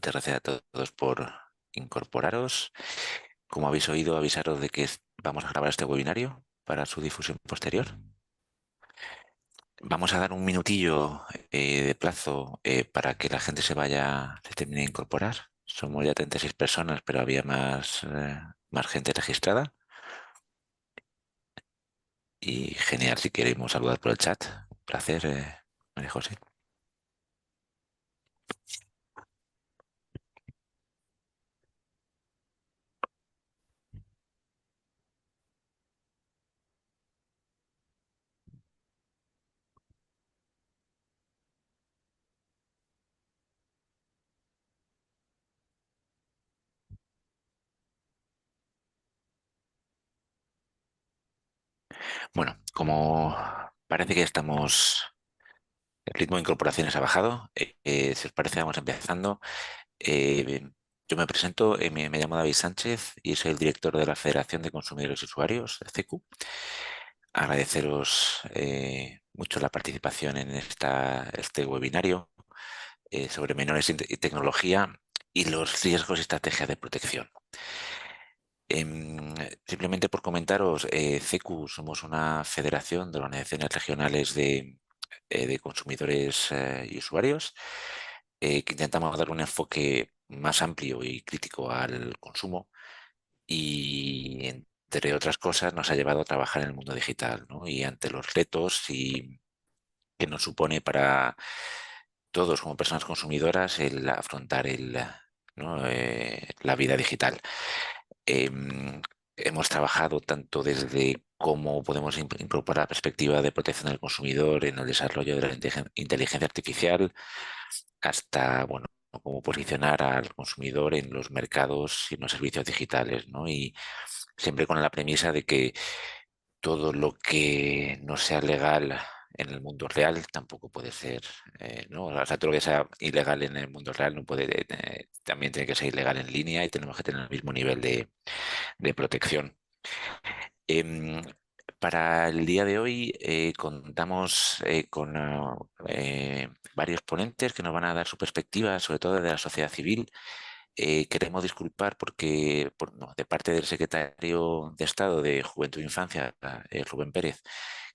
muchas gracias a todos por incorporaros. Como habéis oído, avisaros de que vamos a grabar este webinario para su difusión posterior. Vamos a dar un minutillo de plazo para que la gente se termine de incorporar. Somos ya 36 personas, pero había más gente registrada. Y genial, si queremos saludar por el chat. Un placer, María José. Bueno, como parece que el ritmo de incorporaciones ha bajado, si os parece, vamos empezando. Eh, yo me presento, me llamo David Sánchez y soy el director de la Federación de Consumidores y Usuarios, CECU. Agradeceros mucho la participación en este webinario sobre menores y tecnología y los riesgos y estrategias de protección. Simplemente por comentaros, CECU somos una federación de organizaciones regionales de consumidores y usuarios que intentamos dar un enfoque más amplio y crítico al consumo y, entre otras cosas, nos ha llevado a trabajar en el mundo digital, ¿no? Y ante los retos que nos supone para todos como personas consumidoras el afrontar ¿no? La vida digital. Em, Hemos trabajado tanto desde cómo podemos incorporar la perspectiva de protección del consumidor en el desarrollo de la inteligencia artificial hasta, bueno, cómo posicionar al consumidor en los mercados y en los servicios digitales, ¿no? Y siempre con la premisa de que todo lo que no sea legal en el mundo real tampoco puede ser, ¿no? O sea, todo lo que sea ilegal en el mundo real no puede, también tiene que ser ilegal en línea y tenemos que tener el mismo nivel de protección. Em, para el día de hoy contamos con varios ponentes que nos van a dar su perspectiva, sobre todo de la sociedad civil. Queremos disculpar porque no, de parte del secretario de Estado de Juventud e Infancia, Rubén Pérez,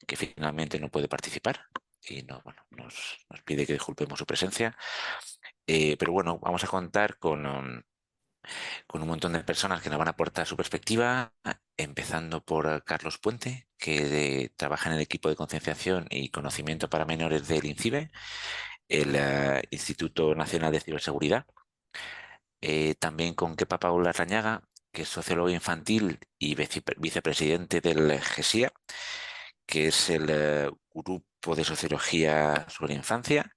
que finalmente no puede participar y no, bueno, nos pide que disculpemos su presencia. Pero bueno, vamos a contar con un montón de personas que nos van a aportar su perspectiva, empezando por Carlos Puente, que trabaja en el equipo de concienciación y conocimiento para menores del INCIBE, el Instituto Nacional de Ciberseguridad. También con Kepa Paula Rañaga, que es sociólogo infantil y vicepresidente del GESIA, que es el Grupo de Sociología sobre la Infancia,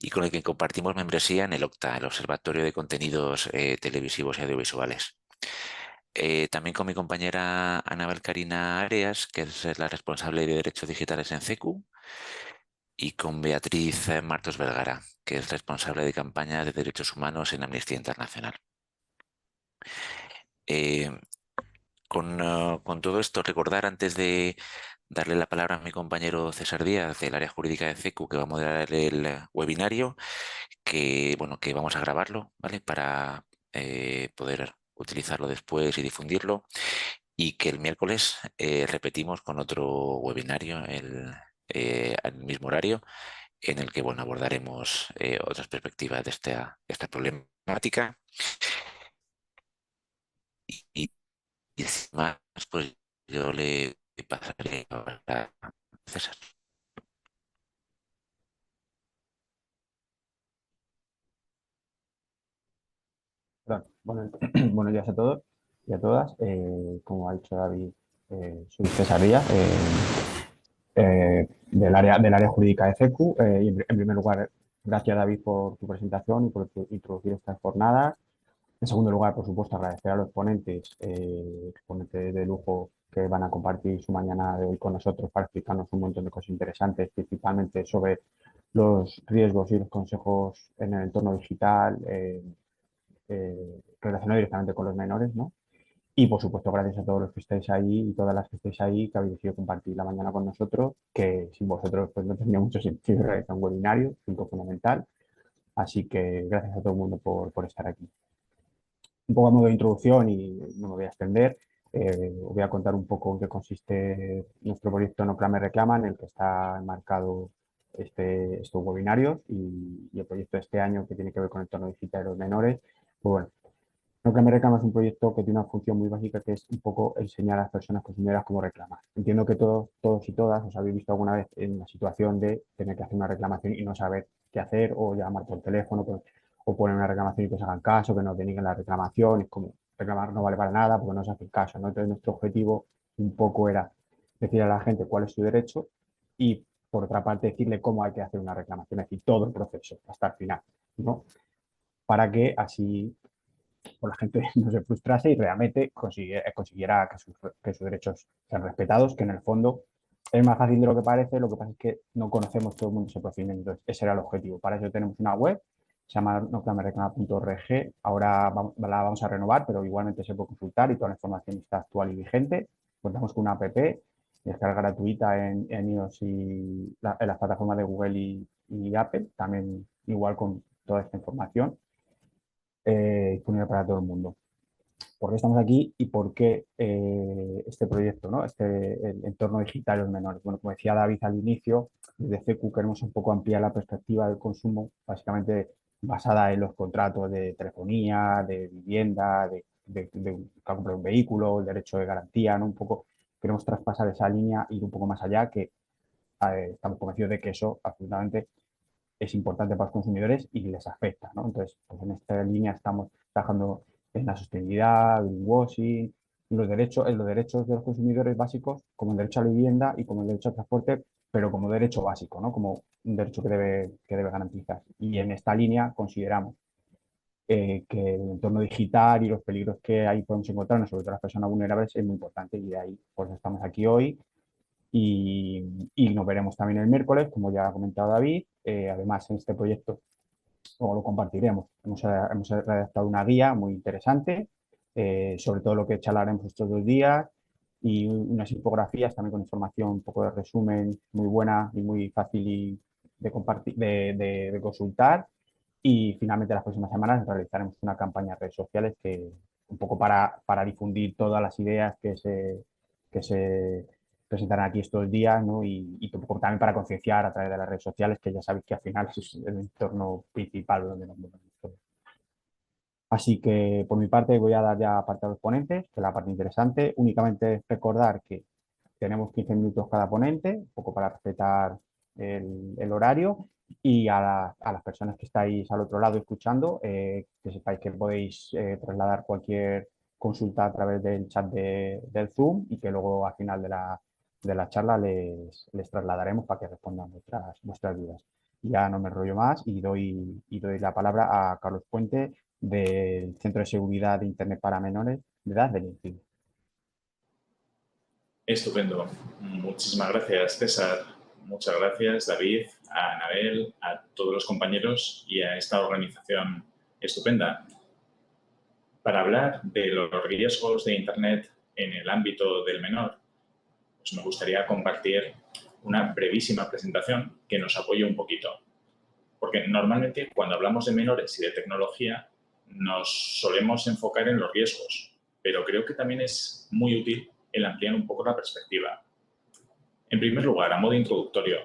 y con el que compartimos membresía en el OCTA, el Observatorio de Contenidos Televisivos y Audiovisuales. También con mi compañera Anabel Karina Arias, que es la responsable de Derechos Digitales en CECU, y con Beatriz Martos Vergara, que es responsable de campañas de derechos humanos en Amnistía Internacional. Eh, con todo esto, recordar antes de darle la palabra a mi compañero César Díaz del área jurídica de CECU, que va a moderar el webinario, que, bueno, que vamos a grabarlo, ¿vale? Para poder utilizarlo después y difundirlo. Y que el miércoles repetimos con otro webinario al mismo horario en el que, bueno, abordaremos otras perspectivas de esta problemática. Y, y sin más, pues yo le pasaré ahora a César. Perdón. Buenos días a todos y a todas. Como ha dicho David, soy César Díaz, del área jurídica de CECU. En primer lugar, gracias David por tu presentación y por introducir estas jornadas. En segundo lugar, por supuesto, agradecer a los ponentes de lujo que van a compartir su mañana de hoy con nosotros para explicarnos un montón de cosas interesantes, principalmente sobre los riesgos y los consejos en el entorno digital, relacionado directamente con los menores, ¿no? Y por supuesto, gracias a todos los que estáis ahí y todas las que estáis ahí, que habéis decidido compartir la mañana con nosotros, que sin vosotros pues no tendría mucho sentido realizar un webinario, punto fundamental. Así que gracias a todo el mundo por estar aquí. Un poco a modo de introducción y no me voy a extender. Os voy a contar un poco en qué consiste nuestro proyecto No Clame Reclama, en el que está enmarcado estos webinarios y el proyecto de este año que tiene que ver con el entorno digital de los menores. Pues bueno, No Clame Reclama es un proyecto que tiene una función muy básica que es un poco enseñar a las personas consumidoras cómo reclamar. Entiendo que todos y todas os habéis visto alguna vez en la situación de tener que hacer una reclamación y no saber qué hacer o llamar por teléfono o poner una reclamación y que os hagan caso, que nos deniguen la reclamación. Es como reclamar no vale para nada porque no se hace caso, ¿no? Entonces nuestro objetivo un poco era decir a la gente cuál es su derecho y por otra parte decirle cómo hay que hacer una reclamación, es decir, todo el proceso hasta el final, ¿no? Para que así pues la gente no se frustrase y realmente consiguiera que sus derechos sean respetados, que en el fondo es más fácil de lo que parece, lo que pasa es que no conocemos todo el mundo ese procedimiento, entonces ese era el objetivo. Para eso tenemos una web, se llama noclamereclama.org, ahora la vamos a renovar, pero igualmente se puede consultar y toda la información está actual y vigente. Contamos con una app, descarga gratuita en iOS y en las plataformas de Google y Apple, también igual con toda esta información disponible para todo el mundo. ¿Por qué estamos aquí y por qué este proyecto, ¿no? El entorno digital de los menores? Bueno, como decía David al inicio, desde CECU queremos un poco ampliar la perspectiva del consumo, básicamente basada en los contratos de telefonía, de vivienda, de compra de un vehículo, el derecho de garantía, ¿no? Un poco queremos traspasar esa línea, ir un poco más allá, que estamos convencidos de que eso absolutamente es importante para los consumidores y les afecta, ¿no? Entonces, pues en esta línea estamos trabajando en la sostenibilidad, el greenwashing, en los derechos de los consumidores básicos, como el derecho a la vivienda y como el derecho al transporte, pero como derecho básico, ¿no? Como un derecho que debe garantizar. Y en esta línea consideramos que el entorno digital y los peligros que ahí podemos encontrar, sobre todo las personas vulnerables, es muy importante y de ahí pues estamos aquí hoy y nos veremos también el miércoles, como ya ha comentado David. Además, en este proyecto, como lo compartiremos, hemos redactado una guía muy interesante sobre todo lo que charlaremos estos 2 días y unas infografías también con información, un poco de resumen muy buena y muy fácil de, compartir, de consultar. Y finalmente, las próximas semanas realizaremos una campaña en redes sociales un poco para difundir todas las ideas que se presentarán aquí estos días, ¿no? Y un poco también para concienciar a través de las redes sociales, que ya sabéis que al final es el entorno principal donde nos movemos todos. Así que por mi parte voy a dar ya parte a los ponentes, que es la parte interesante. Únicamente recordar que tenemos 15 minutos cada ponente, un poco para respetar el horario. Y a las personas que estáis al otro lado escuchando, que sepáis que podéis trasladar cualquier consulta a través del chat del Zoom y que luego al final de la charla les trasladaremos para que respondan vuestras dudas. Ya no me enrollo más y doy la palabra a Carlos Puente del Centro de Seguridad de Internet para Menores de Edad del INCIBE. Estupendo. Muchísimas gracias, César. Muchas gracias, David, a Anabel, a todos los compañeros y a esta organización estupenda. Para hablar de los riesgos de Internet en el ámbito del menor, pues me gustaría compartir una brevísima presentación que nos apoye un poquito. Porque normalmente cuando hablamos de menores y de tecnología nos solemos enfocar en los riesgos, pero creo que también es muy útil el ampliar un poco la perspectiva. En primer lugar, a modo introductorio,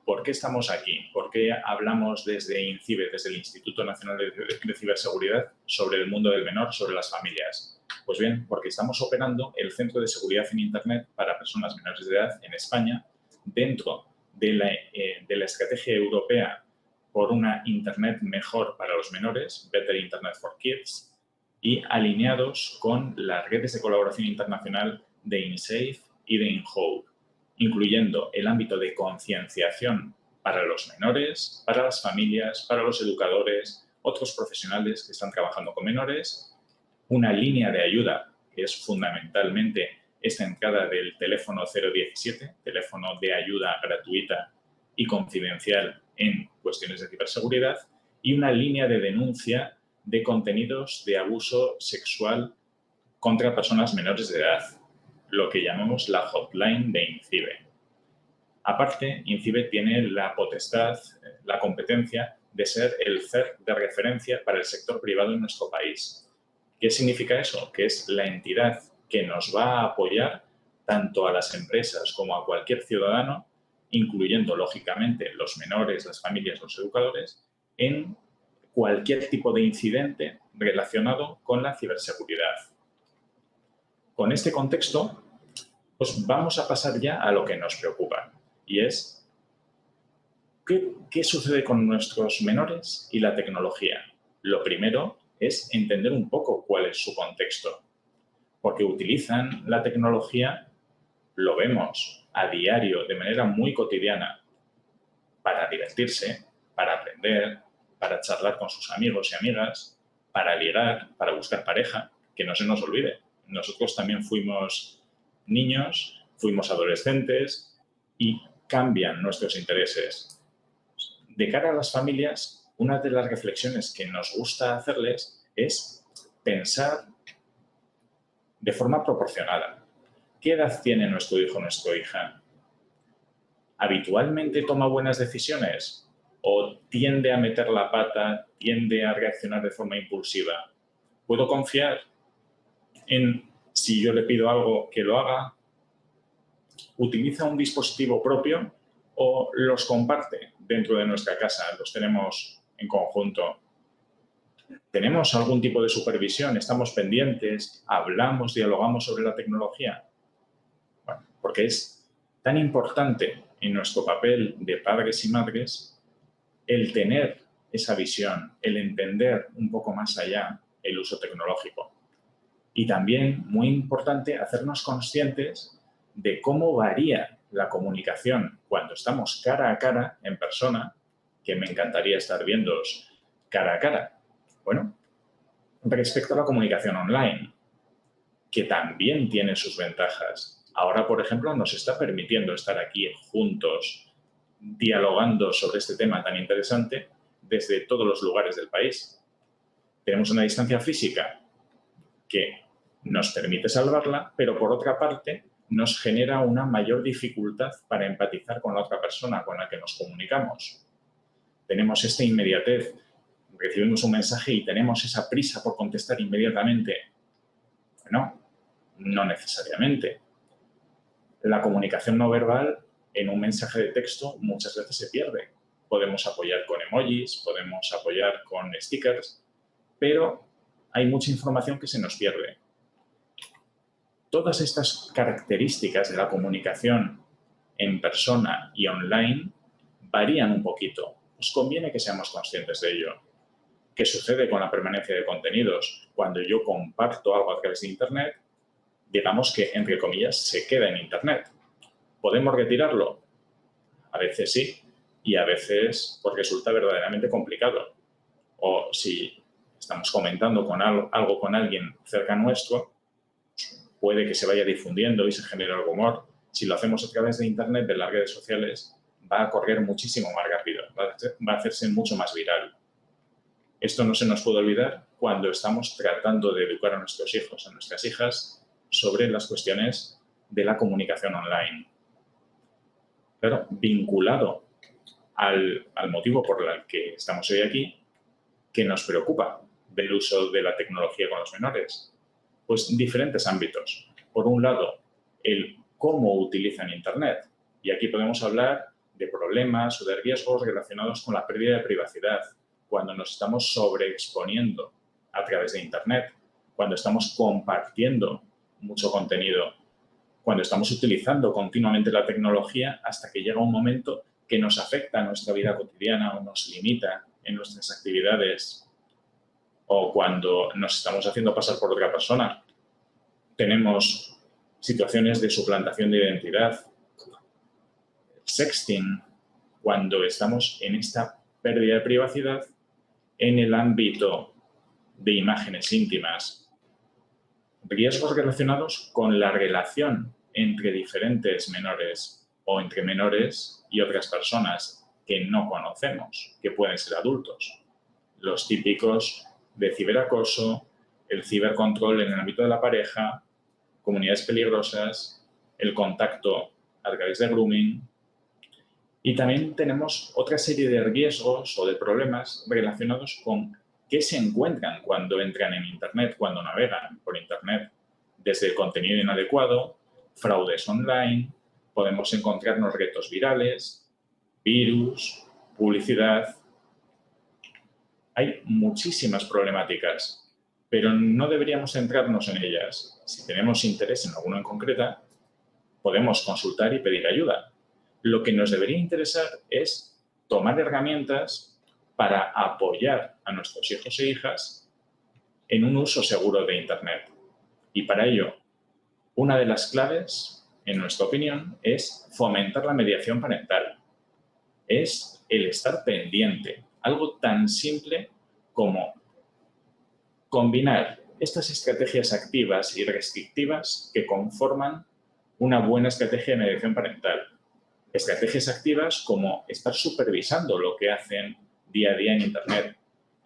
¿por qué estamos aquí? ¿Por qué hablamos desde INCIBE, desde el Instituto Nacional de Ciberseguridad, sobre el mundo del menor, sobre las familias? Pues bien, porque estamos operando el Centro de Seguridad en Internet para personas menores de edad en España dentro de la estrategia europea por una Internet mejor para los menores, Better Internet for Kids, y alineados con las redes de colaboración internacional de InSafe y de InHope, incluyendo el ámbito de concienciación para los menores, para las familias, para los educadores, otros profesionales que están trabajando con menores, una línea de ayuda que es fundamentalmente esta entrada del teléfono 017, teléfono de ayuda gratuita y confidencial en cuestiones de ciberseguridad, y una línea de denuncia de contenidos de abuso sexual contra personas menores de edad, lo que llamamos la hotline de INCIBE. Aparte, INCIBE tiene la potestad, la competencia de ser el CER de referencia para el sector privado en nuestro país. ¿Qué significa eso? Que es la entidad que nos va a apoyar tanto a las empresas como a cualquier ciudadano, incluyendo, lógicamente, los menores, las familias, los educadores, en cualquier tipo de incidente relacionado con la ciberseguridad. Con este contexto, pues vamos a pasar ya a lo que nos preocupa, y es ¿qué sucede con nuestros menores y la tecnología? Lo primero es entender un poco cuál es su contexto, porque utilizan la tecnología, lo vemos a diario, de manera muy cotidiana, para divertirse, para aprender, para charlar con sus amigos y amigas, para ligar, para buscar pareja, que no se nos olvide. Nosotros también fuimos niños, fuimos adolescentes y cambian nuestros intereses. De cara a las familias, una de las reflexiones que nos gusta hacerles es pensar de forma proporcionada. ¿Qué edad tiene nuestro hijo o nuestra hija? ¿Habitualmente toma buenas decisiones o tiende a meter la pata, tiende a reaccionar de forma impulsiva? ¿Puedo confiar en, si yo le pido algo, que lo haga? ¿Utiliza un dispositivo propio o los comparte dentro de nuestra casa? ¿Los tenemos en conjunto? ¿Tenemos algún tipo de supervisión? ¿Estamos pendientes? ¿Hablamos, dialogamos sobre la tecnología? Bueno, porque es tan importante en nuestro papel de padres y madres el tener esa visión, el entender un poco más allá el uso tecnológico. Y también, muy importante, hacernos conscientes de cómo varía la comunicación cuando estamos cara a cara, en persona, que me encantaría estar viéndoos cara a cara. Bueno, respecto a la comunicación online, que también tiene sus ventajas. Ahora, por ejemplo, nos está permitiendo estar aquí juntos, dialogando sobre este tema tan interesante desde todos los lugares del país. Tenemos una distancia física que nos permite salvarla, pero por otra parte nos genera una mayor dificultad para empatizar con la otra persona con la que nos comunicamos. Tenemos esta inmediatez, recibimos un mensaje y tenemos esa prisa por contestar inmediatamente. Bueno, no necesariamente. La comunicación no verbal en un mensaje de texto muchas veces se pierde. Podemos apoyar con emojis, podemos apoyar con stickers, pero hay mucha información que se nos pierde. Todas estas características de la comunicación en persona y online varían un poquito. Os conviene que seamos conscientes de ello. ¿Qué sucede con la permanencia de contenidos? Cuando yo comparto algo a través de Internet, digamos que, entre comillas, se queda en Internet. ¿Podemos retirarlo? A veces sí, y a veces pues, resulta verdaderamente complicado. O si estamos comentando con algo con alguien cerca nuestro, puede que se vaya difundiendo y se genere el rumor. Si lo hacemos a través de Internet, de las redes sociales, va a correr muchísimo más rápido, va a hacerse mucho más viral. Esto no se nos puede olvidar cuando estamos tratando de educar a nuestros hijos, a nuestras hijas, sobre las cuestiones de la comunicación online. Claro, vinculado al motivo por el que estamos hoy aquí, ¿qué nos preocupa del uso de la tecnología con los menores? Pues diferentes ámbitos. Por un lado, el cómo utilizan Internet. Y aquí podemos hablar de problemas o de riesgos relacionados con la pérdida de privacidad, cuando nos estamos sobreexponiendo a través de Internet, cuando estamos compartiendo mucho contenido, cuando estamos utilizando continuamente la tecnología hasta que llega un momento que nos afecta a nuestra vida cotidiana o nos limita en nuestras actividades, o cuando nos estamos haciendo pasar por otra persona. Tenemos situaciones de suplantación de identidad, sexting, cuando estamos en esta pérdida de privacidad en el ámbito de imágenes íntimas. Riesgos relacionados con la relación entre diferentes menores o entre menores y otras personas que no conocemos, que pueden ser adultos. Los típicos de ciberacoso, el cibercontrol en el ámbito de la pareja, comunidades peligrosas, el contacto a través de grooming. Y también tenemos otra serie de riesgos o de problemas relacionados con qué se encuentran cuando entran en Internet, cuando navegan por Internet. Desde el contenido inadecuado, fraudes online, podemos encontrarnos retos virales, virus, publicidad. Hay muchísimas problemáticas, pero no deberíamos centrarnos en ellas. Si tenemos interés en alguna en concreta, podemos consultar y pedir ayuda. Lo que nos debería interesar es tomar herramientas para apoyar a nuestros hijos e hijas en un uso seguro de Internet. Y para ello, una de las claves, en nuestra opinión, es fomentar la mediación parental. Es el estar pendiente, algo tan simple como combinar estas estrategias activas y restrictivas que conforman una buena estrategia de mediación parental. Estrategias activas como estar supervisando lo que hacen día a día en Internet.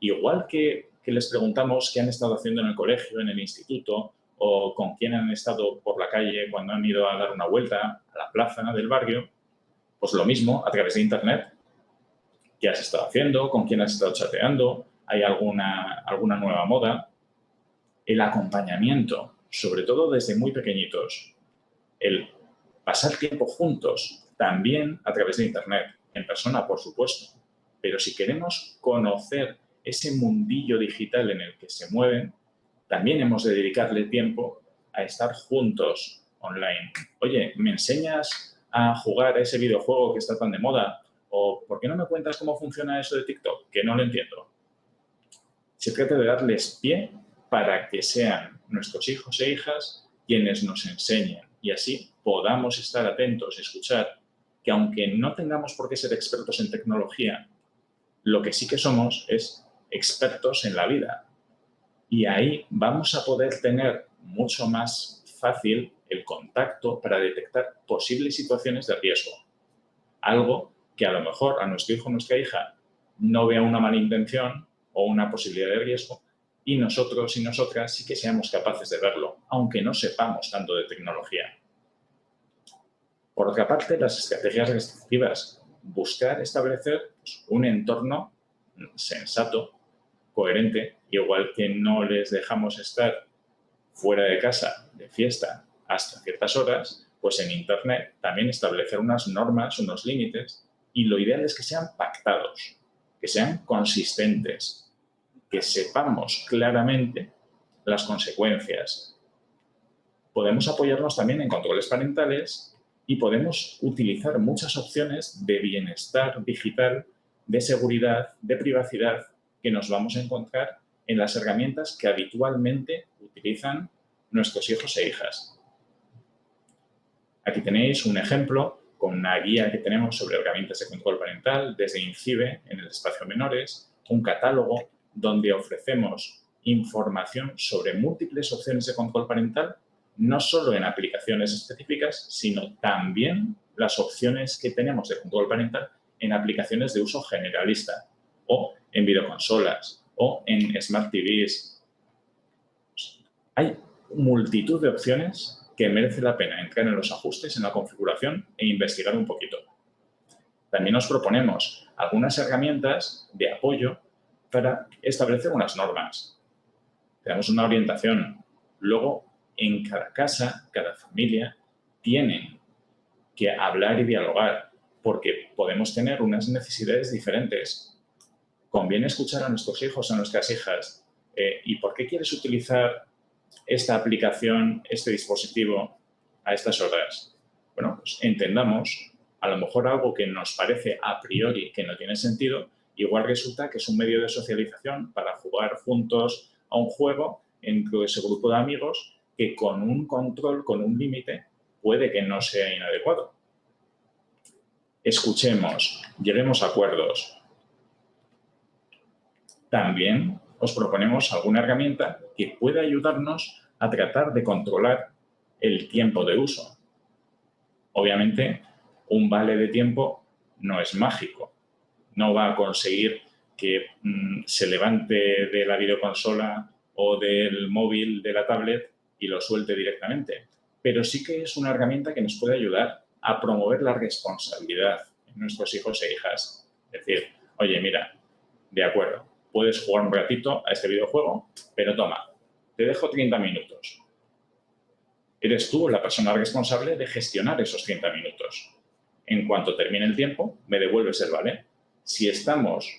Igual que les preguntamos qué han estado haciendo en el colegio, en el instituto, o con quién han estado por la calle cuando han ido a dar una vuelta a la plaza del barrio, pues lo mismo a través de Internet. ¿Qué has estado haciendo? ¿Con quién has estado chateando? ¿Hay alguna nueva moda? El acompañamiento, sobre todo desde muy pequeñitos. El pasar tiempo juntos, también a través de Internet, en persona, por supuesto. Pero si queremos conocer ese mundillo digital en el que se mueven, también hemos de dedicarle tiempo a estar juntos online. Oye, ¿me enseñas a jugar a ese videojuego que está tan de moda? ¿O por qué no me cuentas cómo funciona eso de TikTok? Que no lo entiendo. Se trata de darles pie para que sean nuestros hijos e hijas quienes nos enseñen y así podamos estar atentos, escuchar, que aunque no tengamos por qué ser expertos en tecnología, lo que sí que somos es expertos en la vida. Y ahí vamos a poder tener mucho más fácil el contacto para detectar posibles situaciones de riesgo. Algo que a lo mejor a nuestro hijo o nuestra hija no vea una mala intención o una posibilidad de riesgo y nosotros y nosotras sí que seamos capaces de verlo, aunque no sepamos tanto de tecnología. Por otra parte, las estrategias restrictivas, buscar establecer un entorno sensato, coherente, igual que no les dejamos estar fuera de casa, de fiesta, hasta ciertas horas, pues en Internet también establecer unas normas, unos límites, y lo ideal es que sean pactados, que sean consistentes, que sepamos claramente las consecuencias. Podemos apoyarnos también en controles parentales y podemos utilizar muchas opciones de bienestar digital, de seguridad, de privacidad, que nos vamos a encontrar en las herramientas que habitualmente utilizan nuestros hijos e hijas. Aquí tenéis un ejemplo con una guía que tenemos sobre herramientas de control parental desde INCIBE en el espacio menores, un catálogo donde ofrecemos información sobre múltiples opciones de control parental, no solo en aplicaciones específicas, sino también las opciones que tenemos de control parental en aplicaciones de uso generalista o en videoconsolas o en Smart TVs. Hay multitud de opciones que merece la pena entrar en los ajustes, en la configuración e investigar un poquito. También nos proponemos algunas herramientas de apoyo para establecer unas normas. Tenemos una orientación. Luego, en cada casa, cada familia, tienen que hablar y dialogar porque podemos tener unas necesidades diferentes. Conviene escuchar a nuestros hijos, a nuestras hijas. ¿Y por qué quieres utilizar esta aplicación, este dispositivo a estas horas? Bueno, pues entendamos, a lo mejor algo que nos parece a priori que no tiene sentido, igual resulta que es un medio de socialización para jugar juntos a un juego entre ese grupo de amigos que con un control, con un límite, puede que no sea inadecuado. Escuchemos, lleguemos a acuerdos. También os proponemos alguna herramienta que pueda ayudarnos a tratar de controlar el tiempo de uso. Obviamente, un vale de tiempo no es mágico. No va a conseguir que se levante de la videoconsola o del móvil, de la tablet y lo suelte directamente. Pero sí que es una herramienta que nos puede ayudar a promover la responsabilidad nuestros hijos e hijas. Es decir, oye, mira, de acuerdo, puedes jugar un ratito a este videojuego, pero toma, te dejo 30 minutos. Eres tú la persona responsable de gestionar esos 30 minutos. En cuanto termine el tiempo, me devuelves el vale. Si estamos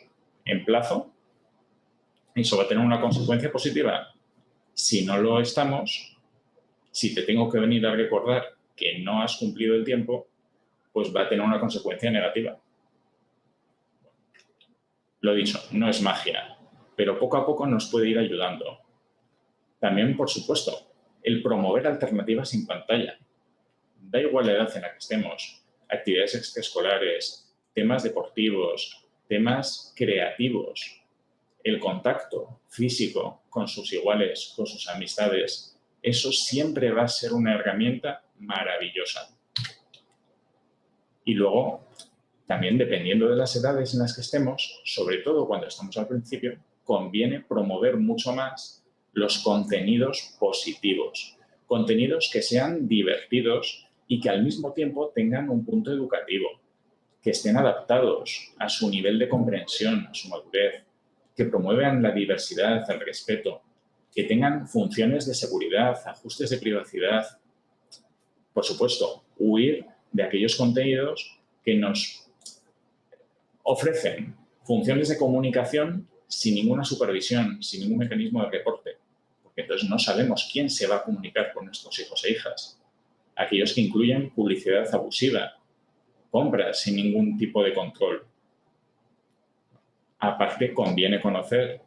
en plazo, eso va a tener una consecuencia positiva. Si no lo estamos, si te tengo que venir a recordar que no has cumplido el tiempo, pues va a tener una consecuencia negativa. Lo dicho, no es magia, pero poco a poco nos puede ir ayudando. También, por supuesto, el promover alternativas sin pantalla. Da igual la edad en la que estemos, actividades extraescolares, temas deportivos, temas creativos, el contacto físico con sus iguales, con sus amistades, eso siempre va a ser una herramienta maravillosa. Y luego, también dependiendo de las edades en las que estemos, sobre todo cuando estamos al principio, conviene promover mucho más los contenidos positivos, contenidos que sean divertidos y que al mismo tiempo tengan un punto educativo, que estén adaptados a su nivel de comprensión, a su madurez, que promuevan la diversidad, el respeto, que tengan funciones de seguridad, ajustes de privacidad. Por supuesto, huir de aquellos contenidos que nos ofrecen funciones de comunicación sin ninguna supervisión, sin ningún mecanismo de reporte, porque entonces no sabemos quién se va a comunicar con nuestros hijos e hijas. Aquellos que incluyen publicidad abusiva, compras sin ningún tipo de control. Aparte, conviene conocer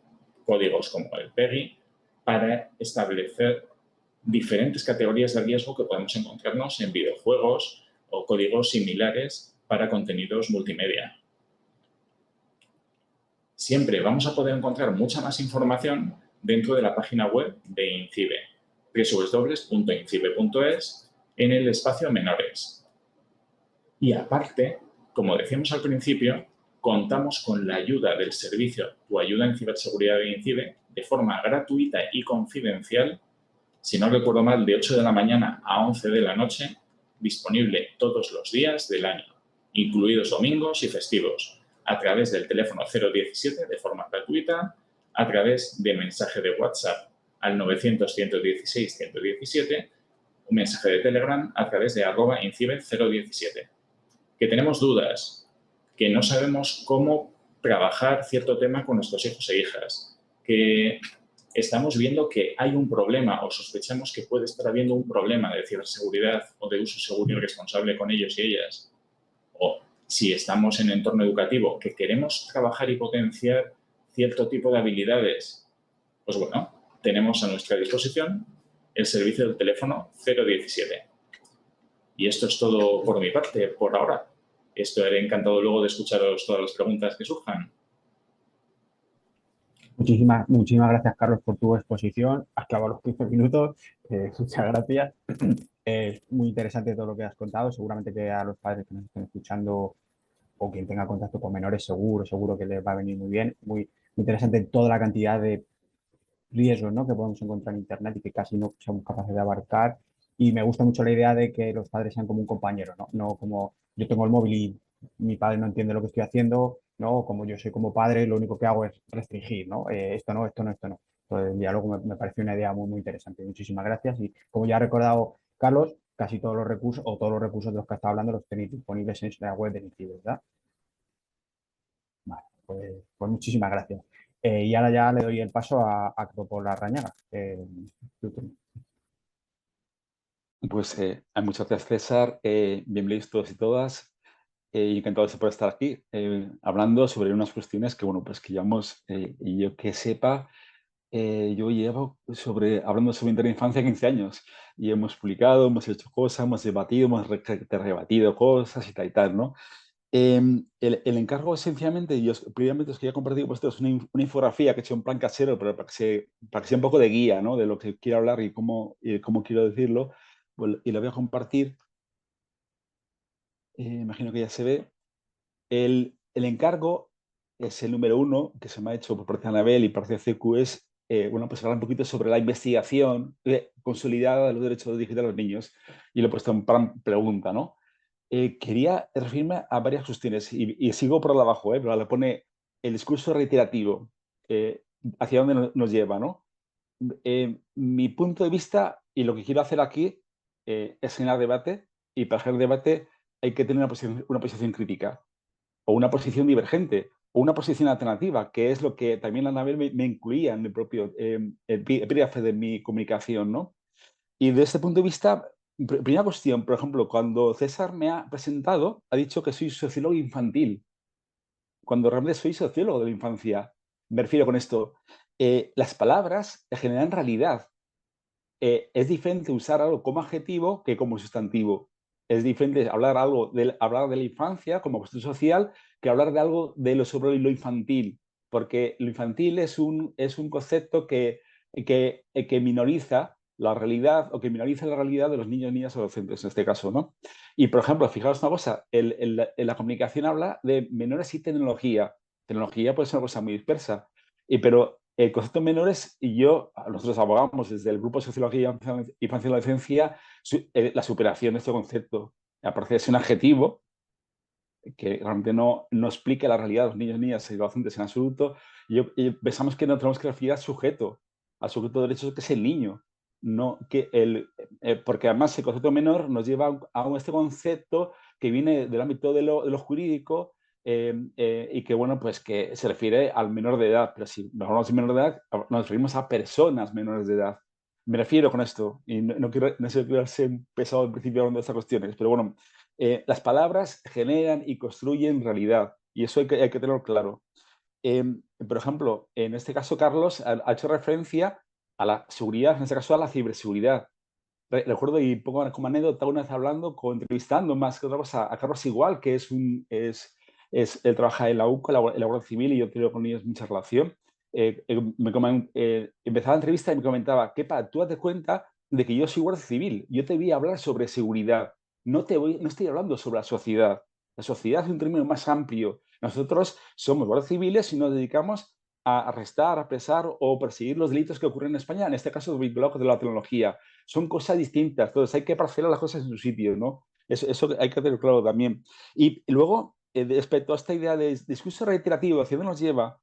códigos como el PEGI para establecer diferentes categorías de riesgo que podemos encontrarnos en videojuegos o códigos similares para contenidos multimedia. Siempre vamos a poder encontrar mucha más información dentro de la página web de INCIBE, www.incibe.es, en el espacio menores. Y aparte, como decíamos al principio, contamos con la ayuda del servicio Tu Ayuda en Ciberseguridad de INCIBE de forma gratuita y confidencial, si no recuerdo mal, de 8 de la mañana a 11 de la noche, disponible todos los días del año, incluidos domingos y festivos, a través del teléfono 017 de forma gratuita, a través de mensaje de WhatsApp al 900-116-117, un mensaje de Telegram a través de @INCIBE017. Que tenemos dudas, que no sabemos cómo trabajar cierto tema con nuestros hijos e hijas, que estamos viendo que hay un problema o sospechamos que puede estar habiendo un problema de ciberseguridad o de uso seguro y responsable con ellos y ellas, o si estamos en entorno educativo que queremos trabajar y potenciar cierto tipo de habilidades, pues bueno, tenemos a nuestra disposición el servicio del teléfono 017. Y esto es todo por mi parte, por ahora. Estaré encantado luego de escucharos todas las preguntas que surjan. Muchísimas gracias, Carlos, por tu exposición. Has clavado los 15 minutos. Muchas gracias. Es muy interesante todo lo que has contado. Seguramente que a los padres que nos estén escuchando o quien tenga contacto con menores, seguro que les va a venir muy bien. Muy interesante toda la cantidad de riesgos, ¿no?, que podemos encontrar en Internet y que casi no somos capaces de abarcar. Y me gusta mucho la idea de que los padres sean como un compañero, ¿no? No como yo tengo el móvil y mi padre no entiende lo que estoy haciendo, ¿no? Como yo soy como padre, lo único que hago es restringir, ¿no? Esto no, esto no, esto no. Entonces, el diálogo me parece una idea muy interesante. Muchísimas gracias. Y como ya ha recordado Carlos, casi todos los recursos o todos los recursos de los que está hablando los tenéis disponibles en la web de INCIBE, ¿verdad? Vale, pues muchísimas gracias. Y ahora ya le doy el paso a Topo Larrañaga. Pues muchas gracias, César. Bienvenidos todos y todas. Encantado por estar aquí hablando sobre unas cuestiones que, bueno, pues que llevamos, y yo que sepa, yo llevo hablando sobre interinfancia 15 años y hemos publicado, hemos hecho cosas, hemos debatido, hemos rebatido cosas y tal, ¿no? El encargo, esencialmente, yo previamente os quería compartir con vosotros una infografía que he hecho en plan casero, pero para que sea un poco de guía, ¿no?, de lo que quiero hablar y cómo quiero decirlo, y lo voy a compartir. Imagino que ya se ve. El encargo es el número 1 que se me ha hecho por parte de Anabel y por parte de CQ, es bueno, pues hablar un poquito sobre la investigación consolidada de los derechos digitales de los niños, y lo he puesto en plan pregunta, ¿no? quería referirme a varias cuestiones y sigo por abajo, pero le pone el discurso reiterativo, hacia dónde nos lleva, ¿no? Mi punto de vista y lo que quiero hacer aquí es generar debate, y para generar debate hay que tener una posición crítica o una posición divergente o una posición alternativa, que es lo que también Anabel me incluía en el propio epígrafe de mi comunicación, ¿no? Y desde este punto de vista, primera cuestión, por ejemplo, cuando César me ha presentado, ha dicho que soy sociólogo infantil, cuando realmente soy sociólogo de la infancia. Me refiero con esto, las palabras generan realidad. Es diferente usar algo como adjetivo que como sustantivo. Es diferente hablar de la infancia como cuestión social que hablar de algo sobre lo infantil, porque lo infantil es un concepto que minoriza la realidad o que minoriza la realidad de los niños, niñas, adolescentes en este caso, ¿no? Y, por ejemplo, fijaos una cosa, la comunicación habla de menores y tecnología. Tecnología puede ser una cosa muy dispersa, pero el concepto de menores, nosotros abogamos desde el Grupo de Sociología y Infancia y Adolescencia la superación de este concepto. Aparte de ser un adjetivo que realmente no explica la realidad de los niños, niñas y adolescentes en absoluto, y pensamos que no tenemos que referir al sujeto de derechos, que es el niño. No, porque además el concepto menor nos lleva este concepto que viene del ámbito de lo jurídico, y que, bueno, pues que se refiere al menor de edad, pero si hablamos de menor de edad, nos referimos a personas menores de edad. Me refiero con esto, y no quiero ser pesado al principio hablando de estas cuestiones, pero bueno, las palabras generan y construyen realidad, y eso hay que tenerlo claro. Por ejemplo, en este caso, Carlos ha hecho referencia a la seguridad, en este caso a la ciberseguridad. Recuerdo, y pongo como anécdota, una vez entrevistando más que otra cosa a Carlos Igual, que él trabaja en la UCO, en la Guardia Civil, y yo tengo con ellos mucha relación. Empezaba la entrevista y me comentaba: Kepa, tú date cuenta de que yo soy Guardia Civil, yo te voy a hablar sobre seguridad, no estoy hablando sobre la sociedad. La sociedad es un término más amplio. Nosotros somos guardias civiles y nos dedicamos a arrestar, apresar o perseguir los delitos que ocurren en España, en este caso vinculados con la tecnología. Son cosas distintas, entonces hay que parcelar las cosas en su sitio, ¿no? Eso hay que tenerlo claro también. Y luego, respecto a esta idea de discurso reiterativo, ¿hacia dónde nos lleva?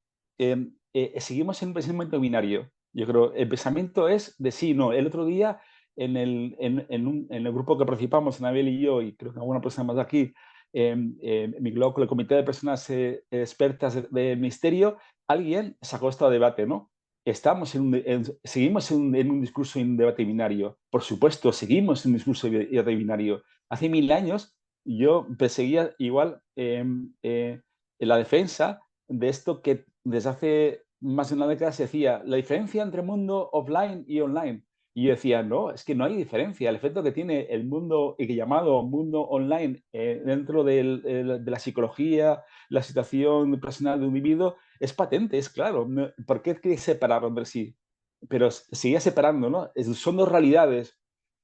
Seguimos en un pensamiento binario. Yo creo el pensamiento es de sí, no. El otro día, en el grupo que participamos, Anabel y yo, y creo que alguna persona más de aquí, mi blog, el comité de personas expertas del ministerio, alguien sacó este debate, ¿no? Seguimos en un discurso y un debate binario. Por supuesto, seguimos en un discurso y debate binario. Hace 1000 años yo perseguía igual la defensa de esto que desde hace más de una década se decía, la diferencia entre mundo offline y online. Y yo decía, no, es que no hay diferencia. El efecto que tiene el mundo llamado mundo online dentro de la psicología, la situación personal de un individuo, es patente, es claro. ¿Por qué queréis separarlo entre sí? Pero seguía separando, ¿no? Son dos realidades.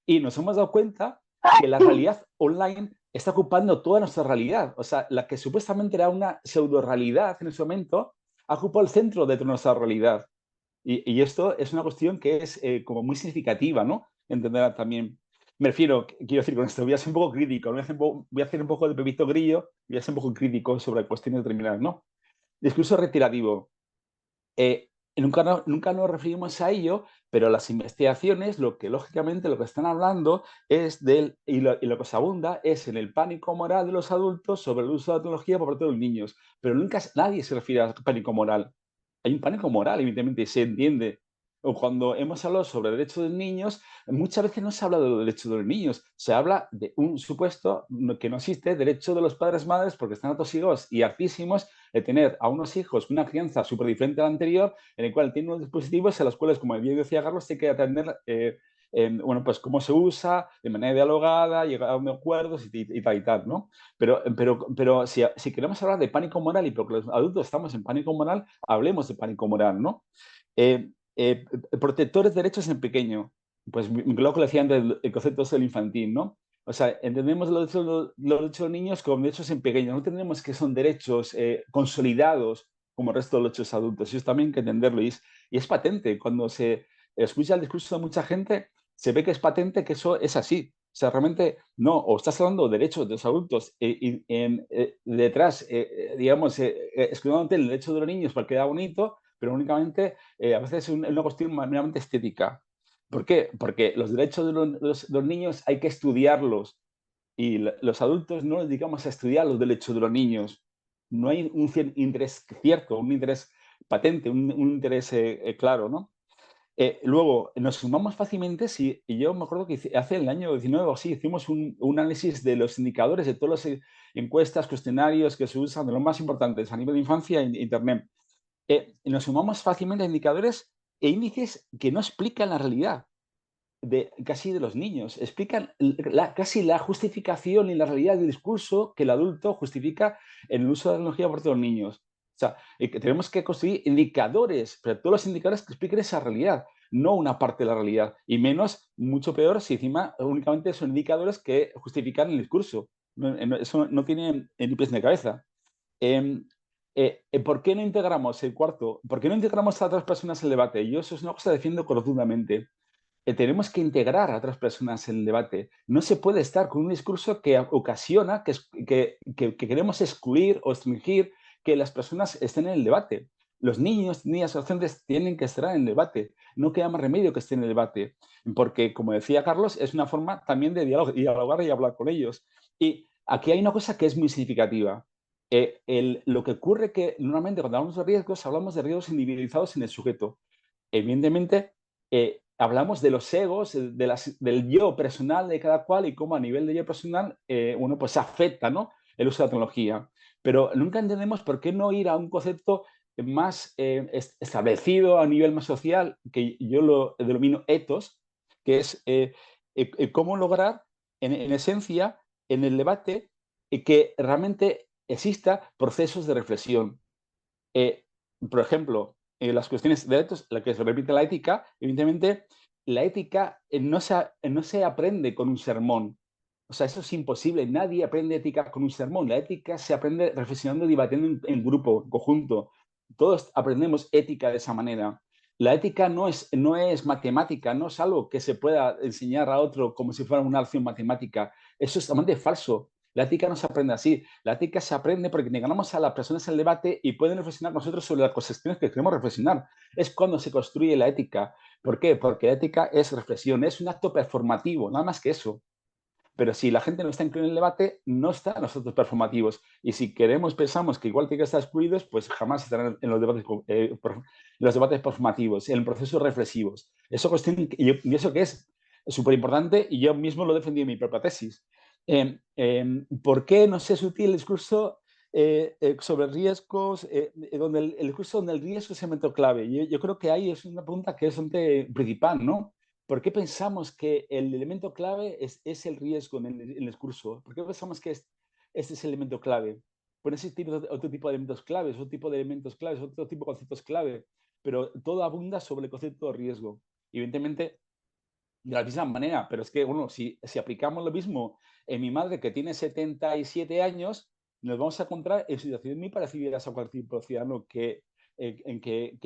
Y nos hemos dado cuenta que la realidad online está ocupando toda nuestra realidad. O sea, la que supuestamente era una pseudo-realidad en ese momento, ha ocupado el centro de nuestra realidad. Y esto es una cuestión que es como muy significativa, ¿no? Entenderla también. Me refiero, quiero decir con esto, voy a ser un poco crítico, voy a hacer un poco de Pepito Grillo, voy a ser un poco crítico sobre cuestiones determinadas, ¿no? Discurso reiterativo. Nunca nos referimos a ello, pero las investigaciones, lógicamente lo que están hablando es y lo que se abunda es en el pánico moral de los adultos sobre el uso de la tecnología por parte de los niños, pero nunca nadie se refiere al pánico moral. Hay un pánico moral, evidentemente, se entiende. O cuando hemos hablado sobre derechos de niños, muchas veces no se habla de los derechos de los niños, se habla de un supuesto que no existe, derecho de los padres madres, porque están atosigados y hartísimos de tener a unos hijos una crianza súper diferente a la anterior, en el cual tienen unos dispositivos en los cuales, como bien decía Carlos, hay que atender bueno, pues cómo se usa, de manera dialogada, llegar a acuerdos y tal y tal, ¿no? Pero si queremos hablar de pánico moral y porque los adultos estamos en pánico moral, hablemos de pánico moral, ¿no? Protectores de derechos en pequeño. Pues lo que le decía antes, el concepto del infantil, ¿no? O sea, entendemos los derechos de los niños como derechos en pequeño. No entendemos que son derechos consolidados como el resto de los derechos adultos. Eso también hay que entenderlo. Y es patente. Cuando se escucha el discurso de mucha gente, se ve que es patente que eso es así. O sea, realmente no, o estás hablando de derechos de los adultos y detrás, digamos, excluyéndote el derecho de los niños porque queda bonito, pero únicamente a veces es una cuestión meramente estética. ¿Por qué? Porque los derechos de los niños hay que estudiarlos y los adultos no nos dedicamos a estudiar los derechos de los niños. No hay un interés cierto, un interés patente, un interés claro, ¿no? Luego, nos sumamos fácilmente, si, y yo me acuerdo que hace el año 19 o así, hicimos un análisis de los indicadores, de todas las encuestas, cuestionarios que se usan, de los más importantes a nivel de infancia e Internet. Nos sumamos fácilmente a indicadores e índices que no explican la realidad casi de los niños, explican casi la justificación y la realidad del discurso que el adulto justifica en el uso de la tecnología por todos los niños. O sea, que tenemos que construir indicadores, pero todos los indicadores que expliquen esa realidad, no una parte de la realidad. Y menos, mucho peor, si encima únicamente son indicadores que justifican el discurso. Eso no tiene ni pies ni cabeza. Em, ¿Por qué no integramos el cuarto? ¿Por qué no integramos a otras personas en el debate? Yo eso es una cosa que defiendo rotundamente. Tenemos que integrar a otras personas en el debate. No se puede estar con un discurso que ocasiona que queremos excluir o restringir que las personas estén en el debate. Los niños, niñas, adolescentes tienen que estar en el debate. No queda más remedio que estén en el debate. Porque, como decía Carlos, es una forma también de dialogar y hablar con ellos. Y aquí hay una cosa que es muy significativa. Lo que ocurre que normalmente cuando hablamos de riesgos individualizados en el sujeto. Evidentemente, hablamos de los egos, del yo personal de cada cual y cómo a nivel de yo personal, uno pues afecta, ¿no?, el uso de la tecnología. Pero nunca entendemos por qué no ir a un concepto más establecido a nivel más social, que yo lo denomino ethos, que es cómo lograr, en esencia, en el debate, que realmente exista procesos de reflexión. Eh, por ejemplo, las cuestiones de derechos, la que se repite la ética, evidentemente, la ética no se aprende con un sermón. O sea, eso es imposible. Nadie aprende ética con un sermón. La ética se aprende reflexionando y debatiendo en grupo, en conjunto. Todos aprendemos ética de esa manera. La ética no es matemática, no es algo que se pueda enseñar a otro como si fuera una acción matemática. Eso es totalmente falso. La ética no se aprende así. La ética se aprende porque negamos a las personas el debate y pueden reflexionar nosotros sobre las cuestiones que queremos reflexionar. Es cuando se construye la ética. ¿Por qué? Porque la ética es reflexión, es un acto performativo, nada más que eso. Pero si la gente no está incluida en el debate, no está en los actos performativos. Y si pensamos que igual tiene que estar excluidos, pues jamás estarán en los debates performativos, en procesos reflexivos. Y eso que es súper importante, y yo mismo lo defendí en mi propia tesis. ¿Por qué no se es útil el discurso sobre riesgos, donde el discurso donde el riesgo es el elemento clave? Yo creo que ahí es una pregunta que es bastante principal, ¿no? ¿Por qué pensamos que el elemento clave es el riesgo en el discurso? ¿Por qué pensamos que este es el elemento clave? Pueden existir otro tipo de elementos claves, otro tipo de elementos claves, otro tipo de conceptos clave, pero todo abunda sobre el concepto de riesgo. Evidentemente, de la misma manera, pero es que, bueno, si aplicamos lo mismo en mi madre que tiene 77 años, nos vamos a encontrar en situaciones muy parecidas a cualquier tipo de ciudadano que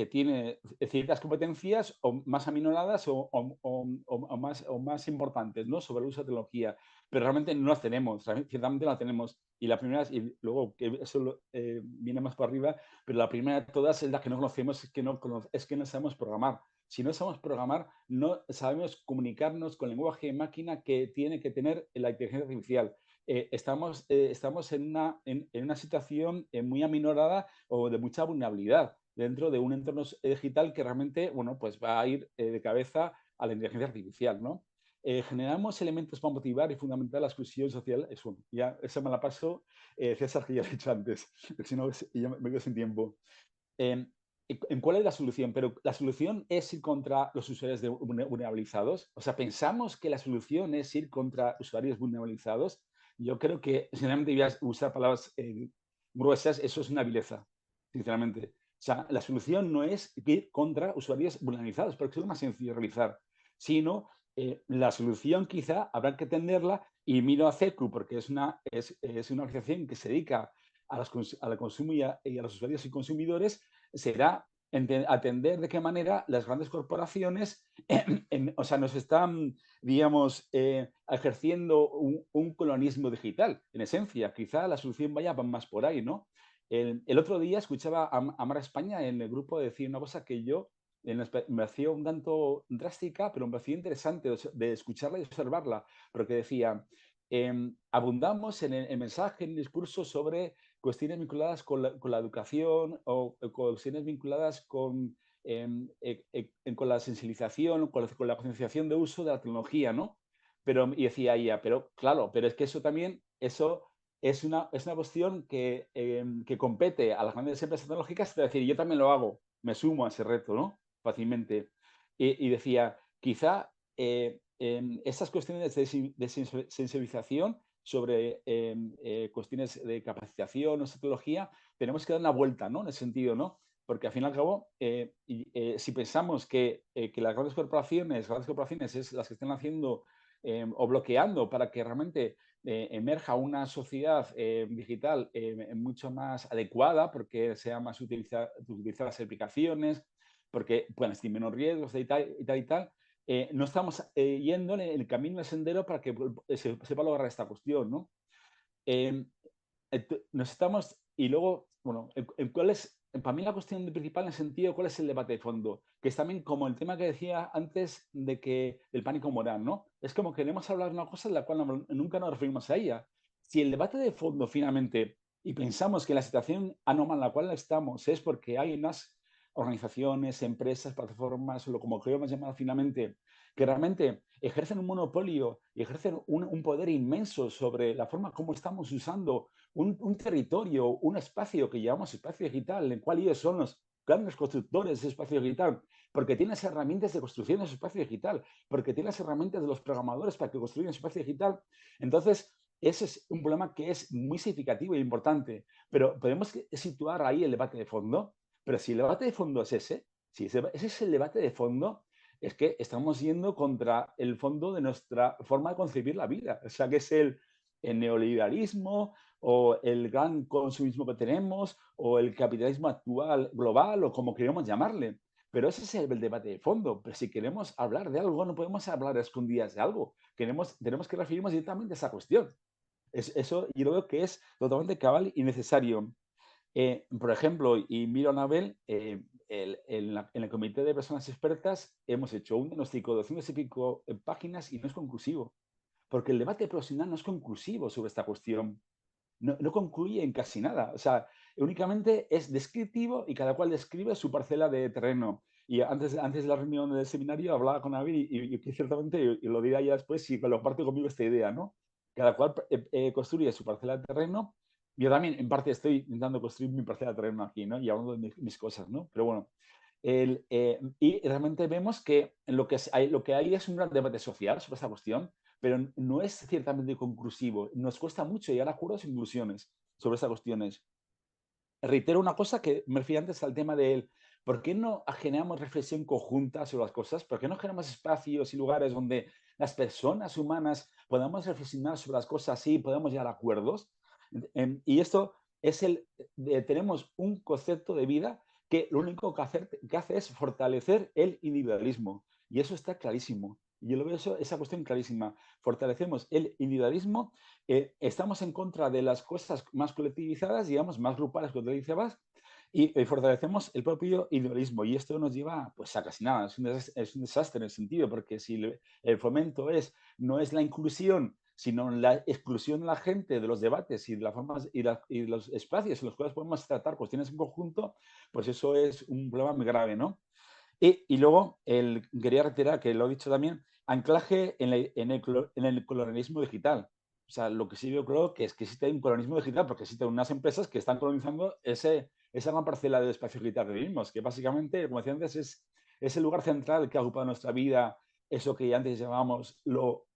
tiene ciertas competencias o más aminoradas o más importantes, ¿no?, sobre el uso de tecnología. Pero realmente no las tenemos, ciertamente no las tenemos. Y la primera, y luego que eso viene más por arriba, pero la primera de todas es la que no conocemos, es que no sabemos programar. Si no sabemos programar, no sabemos comunicarnos con el lenguaje de máquina que tiene que tener la inteligencia artificial. Estamos en una situación muy aminorada o de mucha vulnerabilidad dentro de un entorno digital que realmente, bueno, pues va a ir de cabeza a la inteligencia artificial, ¿no? Generamos elementos para motivar y fundamentar la exclusión social. Eso, ya, esa me la paso, César, que ya lo he dicho antes, si no, ya me quedo sin tiempo. ¿En cuál es la solución? Pero la solución es ir contra los usuarios vulnerabilizados. O sea, pensamos que la solución es ir contra usuarios vulnerabilizados. Yo creo que, sinceramente, voy a usar palabras gruesas, eso es una vileza, sinceramente. O sea, la solución no es ir contra usuarios vulnerabilizados, porque es más sencillo de realizar, sino la solución quizá habrá que tenderla, y miro a CECU porque es una organización que se dedica al consumo y a los usuarios y consumidores, será atender de qué manera las grandes corporaciones o sea, nos están, digamos, ejerciendo un colonialismo digital, en esencia. Quizá la solución vaya más por ahí, ¿no? El otro día escuchaba a Mara España en el grupo decir una cosa que yo me hacía un tanto drástica, pero me parecía interesante de escucharla y observarla, porque decía, abundamos en el mensaje, en el discurso sobre cuestiones vinculadas con la educación o cuestiones vinculadas con la sensibilización, con la concienciación de uso de la tecnología, ¿no? Pero, y decía ella, pero claro, pero es que eso también, eso es una cuestión que compete a las grandes empresas tecnológicas, es decir, yo también lo hago, me sumo a ese reto, ¿no? Fácilmente. Y decía, quizá estas cuestiones de sensibilización sobre cuestiones de capacitación o tecnología, tenemos que dar una vuelta, ¿no? En ese sentido, ¿no? Porque al fin y al cabo, si pensamos que las grandes corporaciones es las que están haciendo o bloqueando para que realmente emerja una sociedad digital mucho más adecuada, porque sea más utilizar las aplicaciones, porque puedan existir menos riesgos y tal y tal, y tal, no estamos yendo en el camino, el sendero para que se sepa lograr esta cuestión, ¿no? Nos estamos, y luego, bueno, ¿cuál es, para mí la cuestión principal en el sentido, cuál es el debate de fondo? Que es también como el tema que decía antes del pánico moral, ¿no? Es como queremos hablar de una cosa en la cual nunca nos referimos a ella. Si el debate de fondo finalmente, y pensamos que la situación anómala en la cual estamos es porque hay unas organizaciones, empresas, plataformas, o como queramos llamar finalmente, que realmente ejercen un monopolio y ejercen un poder inmenso sobre la forma como estamos usando un territorio, un espacio que llamamos espacio digital, en el cual ellos son los grandes constructores de espacio digital, porque tienen las herramientas de construcción de su espacio digital, porque tienen las herramientas de los programadores para que construyan su espacio digital. Entonces, ese es un problema que es muy significativo e importante, pero podemos situar ahí el debate de fondo. Pero si el debate de fondo es ese, si ese es el debate de fondo, es que estamos yendo contra el fondo de nuestra forma de concebir la vida. O sea, que es el neoliberalismo o el gran consumismo que tenemos o el capitalismo actual global o como queremos llamarle. Pero ese es el debate de fondo. Pero si queremos hablar de algo, no podemos hablar a escondidas de algo. Tenemos que referirnos directamente a esa cuestión. Eso yo creo que es totalmente cabal y necesario. Por ejemplo, y miro a Anabel, en el comité de personas expertas hemos hecho un diagnóstico de 200 y pico páginas y no es conclusivo, porque el debate profesional no es conclusivo sobre esta cuestión. No concluye en casi nada. O sea, únicamente es descriptivo y cada cual describe su parcela de terreno. Y antes de la reunión del seminario hablaba con Abel y ciertamente, y lo diré ya después, si lo comparte conmigo esta idea, ¿no? Cada cual construye su parcela de terreno. Yo también, en parte, estoy intentando construir mi parcela de terreno aquí, ¿no? Y hablando de mis cosas, ¿no? Pero bueno, y realmente vemos que lo que hay es un gran debate social sobre esta cuestión, pero no es ciertamente conclusivo. Nos cuesta mucho llegar a acuerdos e inclusiones sobre estas cuestiones. Reitero una cosa que me refiero antes al tema de ¿por qué no generamos reflexión conjunta sobre las cosas? ¿Por qué no generamos espacios y lugares donde las personas humanas podamos reflexionar sobre las cosas y podamos llegar a acuerdos? Y esto es tenemos un concepto de vida que lo único que hace es fortalecer el individualismo. Y eso está clarísimo. Yo lo veo esa cuestión clarísima. Fortalecemos el individualismo, estamos en contra de las cosas más colectivizadas, digamos, más grupales colectivizadas, y fortalecemos el propio individualismo. Y esto nos lleva pues, a casi nada. Es un desastre en el sentido, porque si el fomento no es la inclusión, sino la exclusión de la gente de los debates y de las formas y los espacios en los cuales podemos tratar cuestiones en conjunto, pues eso es un problema muy grave, ¿no? Y luego quería reiterar, que lo he dicho también, anclaje en el colonialismo digital. O sea, lo que sí yo creo que es que existe un colonialismo digital porque existen unas empresas que están colonizando esa gran parcela del espacio digital que vivimos, que básicamente, como decía antes, es el lugar central que ha ocupado nuestra vida, eso que antes llamábamos lo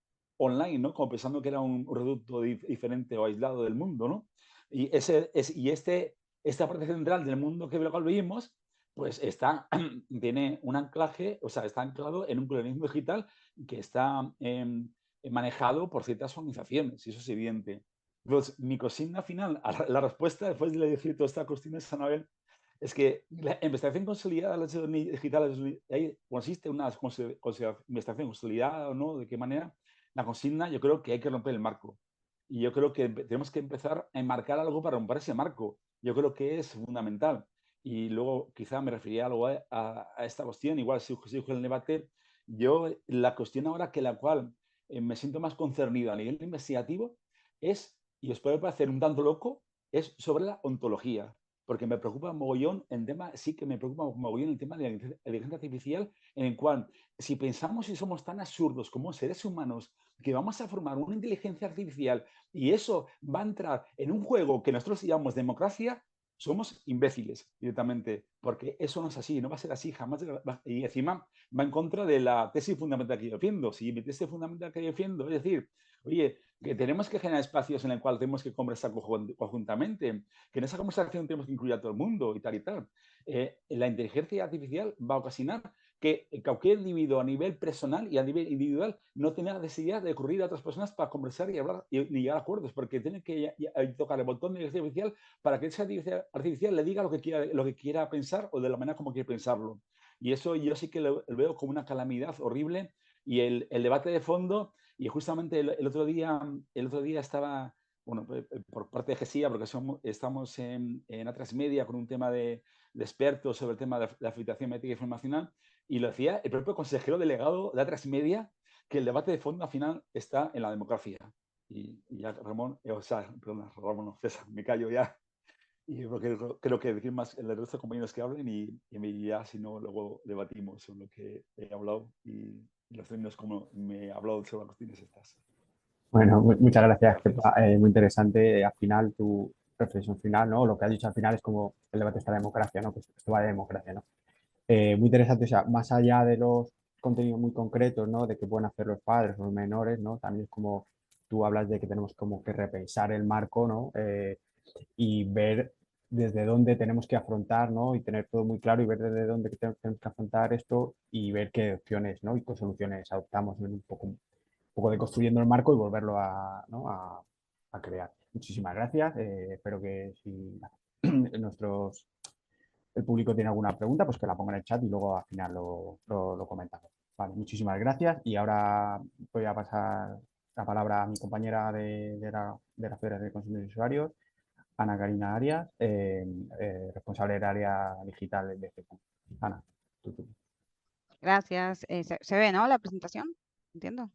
online, ¿no? Como pensando que era un reducto diferente o aislado del mundo, ¿no? Y esta parte central del mundo que vivimos pues tiene un anclaje, o sea, está anclado en un colonialismo digital que está manejado por ciertas organizaciones, y eso es evidente. Pues mi consigna final, la respuesta después de decir todas estas cuestiones, Anabel, Es que la investigación consolidada digital ahí consiste en una investigación consolidada o no, de qué manera la consigna, yo creo que hay que romper el marco. Y yo creo que tenemos que empezar a enmarcar algo para romper ese marco. Yo creo que es fundamental. Y luego quizá me referiría luego a esta cuestión, igual si surge el debate, yo la cuestión ahora que la cual me siento más concernido a nivel investigativo es, y os puede parecer un tanto loco, es sobre la ontología, porque me preocupa mogollón el tema, sí que me preocupa mogollón el tema de la inteligencia artificial, en el cual si pensamos y somos tan absurdos como seres humanos que vamos a formar una inteligencia artificial y eso va a entrar en un juego que nosotros llamamos democracia, somos imbéciles directamente, porque eso no es así, no va a ser así jamás. Y encima va en contra de la tesis fundamental que yo defiendo. Si mi tesis fundamental que yo defiendo es decir, oye, que tenemos que generar espacios en el cual tenemos que conversar conjuntamente, que en esa conversación tenemos que incluir a todo el mundo y tal y tal. La inteligencia artificial va a ocasionar que cualquier individuo a nivel personal y a nivel individual no tenga necesidad de recurrir a otras personas para conversar y hablar ni llegar a acuerdos, porque tiene que tocar el botón de inteligencia artificial para que esa inteligencia artificial le diga lo que quiera pensar o de la manera como quiere pensarlo. Y eso yo sí que lo veo como una calamidad horrible. Y el debate de fondo, y justamente el otro día estaba, bueno, por parte de GESIA, porque estamos en A3Media con un tema de expertos sobre el tema de la filtración médica informacional, y lo decía el propio consejero delegado de A3Media, que el debate de fondo al final está en la democracia. Y ya Ramón, perdón, Ramón, no, César, me callo ya. Y creo que decir más el resto de compañeros que hablen y ya si no luego debatimos sobre lo que he hablado y los términos como me he hablado sobre las cuestiones estas. Bueno, muchas gracias, Kepa. Muy interesante. Al final, tu reflexión final, ¿no? Lo que has dicho al final es como el debate está de democracia, ¿no? Pues esto va de democracia, ¿no? Muy interesante, o sea, más allá de los contenidos muy concretos, ¿no? De qué pueden hacer los padres o los menores, ¿no? También es como tú hablas de que tenemos como que repensar el marco, ¿no? Y ver desde dónde tenemos que afrontar, ¿no? Y tener todo muy claro y ver desde dónde tenemos que afrontar esto y ver qué opciones, ¿no? Y qué soluciones adoptamos en un poco de construyendo el marco y volverlo a, ¿no? a crear. Muchísimas gracias. Espero que si nuestros el público tiene alguna pregunta, pues que la ponga en el chat y luego al final lo comentamos. Vale, muchísimas gracias. Y ahora voy a pasar la palabra a mi compañera de la Federación de Consumidores y Usuarios, Ana Karina Arias, responsable del área digital de FECU. Ana, tú. Gracias. ¿Se ve, no, la presentación? Entiendo.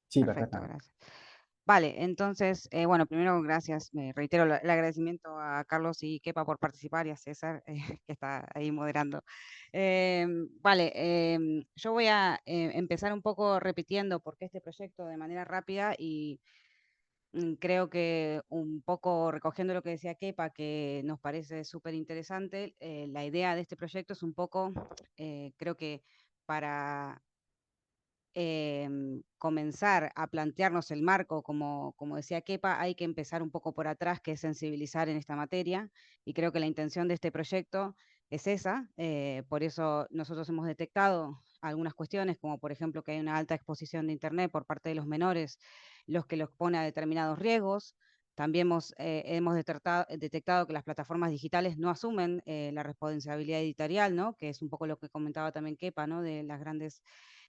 Sí, Perfecto, perfectamente. gracias. Vale, entonces, bueno, primero gracias, me reitero el agradecimiento a Carlos y Kepa por participar y a César, que está ahí moderando. Vale, yo voy a empezar un poco repitiendo por qué este proyecto de manera rápida y creo que un poco recogiendo lo que decía Kepa, que nos parece súper interesante, la idea de este proyecto es un poco, creo que para comenzar a plantearnos el marco, como decía Kepa, hay que empezar un poco por atrás, que es sensibilizar en esta materia, y creo que la intención de este proyecto es esa. Por eso nosotros hemos detectado algunas cuestiones, como por ejemplo que hay una alta exposición de Internet por parte de los menores, los que los pone a determinados riesgos. También hemos detectado que las plataformas digitales no asumen la responsabilidad editorial, ¿no? Que es un poco lo que comentaba también Kepa, ¿no? De las grandes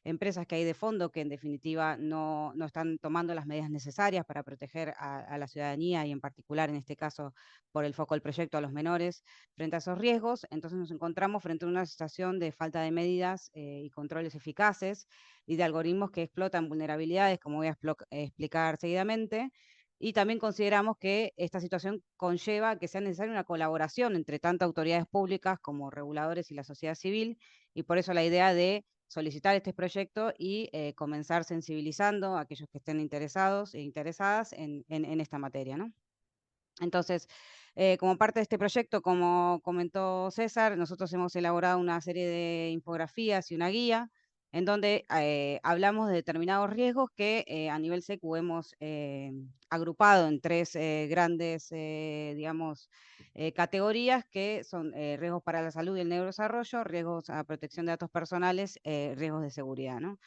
empresas que hay de fondo que en definitiva no están tomando las medidas necesarias para proteger a la ciudadanía y en particular en este caso por el foco del proyecto a los menores frente a esos riesgos. Entonces nos encontramos frente a una situación de falta de medidas y controles eficaces y de algoritmos que explotan vulnerabilidades, como voy a explicar seguidamente. Y también consideramos que esta situación conlleva que sea necesaria una colaboración entre tanto autoridades públicas como reguladores y la sociedad civil, y por eso la idea de solicitar este proyecto y comenzar sensibilizando a aquellos que estén interesados e interesadas en esta materia, ¿no? Entonces, como parte de este proyecto, como comentó César, nosotros hemos elaborado una serie de infografías y una guía en donde hablamos de determinados riesgos que a nivel SECU hemos agrupado en tres grandes, digamos, categorías que son riesgos para la salud y el neurodesarrollo, riesgos a protección de datos personales, riesgos de seguridad, ¿no?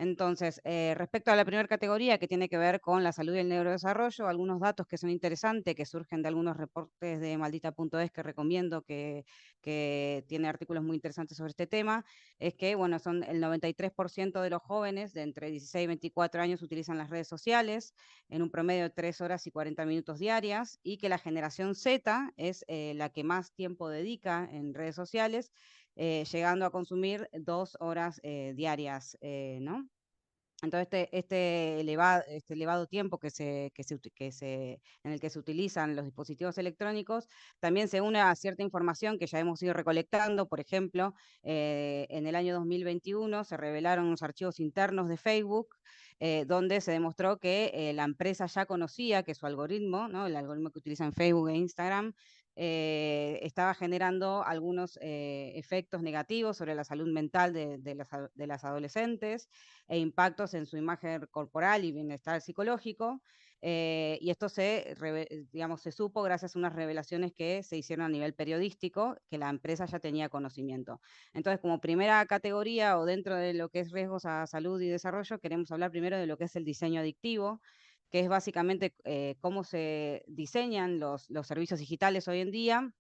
Entonces, respecto a la primera categoría, que tiene que ver con la salud y el neurodesarrollo, algunos datos que son interesantes, que surgen de algunos reportes de Maldita.es que recomiendo, que tiene artículos muy interesantes sobre este tema, es que, bueno, son el 93% de los jóvenes de entre 16 y 24 años utilizan las redes sociales en un promedio de 3 horas y 40 minutos diarias, y que la generación Z es la que más tiempo dedica en redes sociales, llegando a consumir 2 horas diarias, ¿no? Entonces, este elevado tiempo en el que se utilizan los dispositivos electrónicos también se une a cierta información que ya hemos ido recolectando. Por ejemplo, en el año 2021 se revelaron unos archivos internos de Facebook, donde se demostró que la empresa ya conocía que su algoritmo, ¿no?, el algoritmo que utilizan Facebook e Instagram, estaba generando algunos efectos negativos sobre la salud mental de las adolescentes, e impactos en su imagen corporal y bienestar psicológico. Y esto digamos, se supo gracias a unas revelaciones que se hicieron a nivel periodístico, que la empresa ya tenía conocimiento. Entonces, como primera categoría, o dentro de lo que es riesgos a salud y desarrollo, queremos hablar primero de lo que es el diseño adictivo, que es básicamente cómo se diseñan los servicios digitales hoy en día,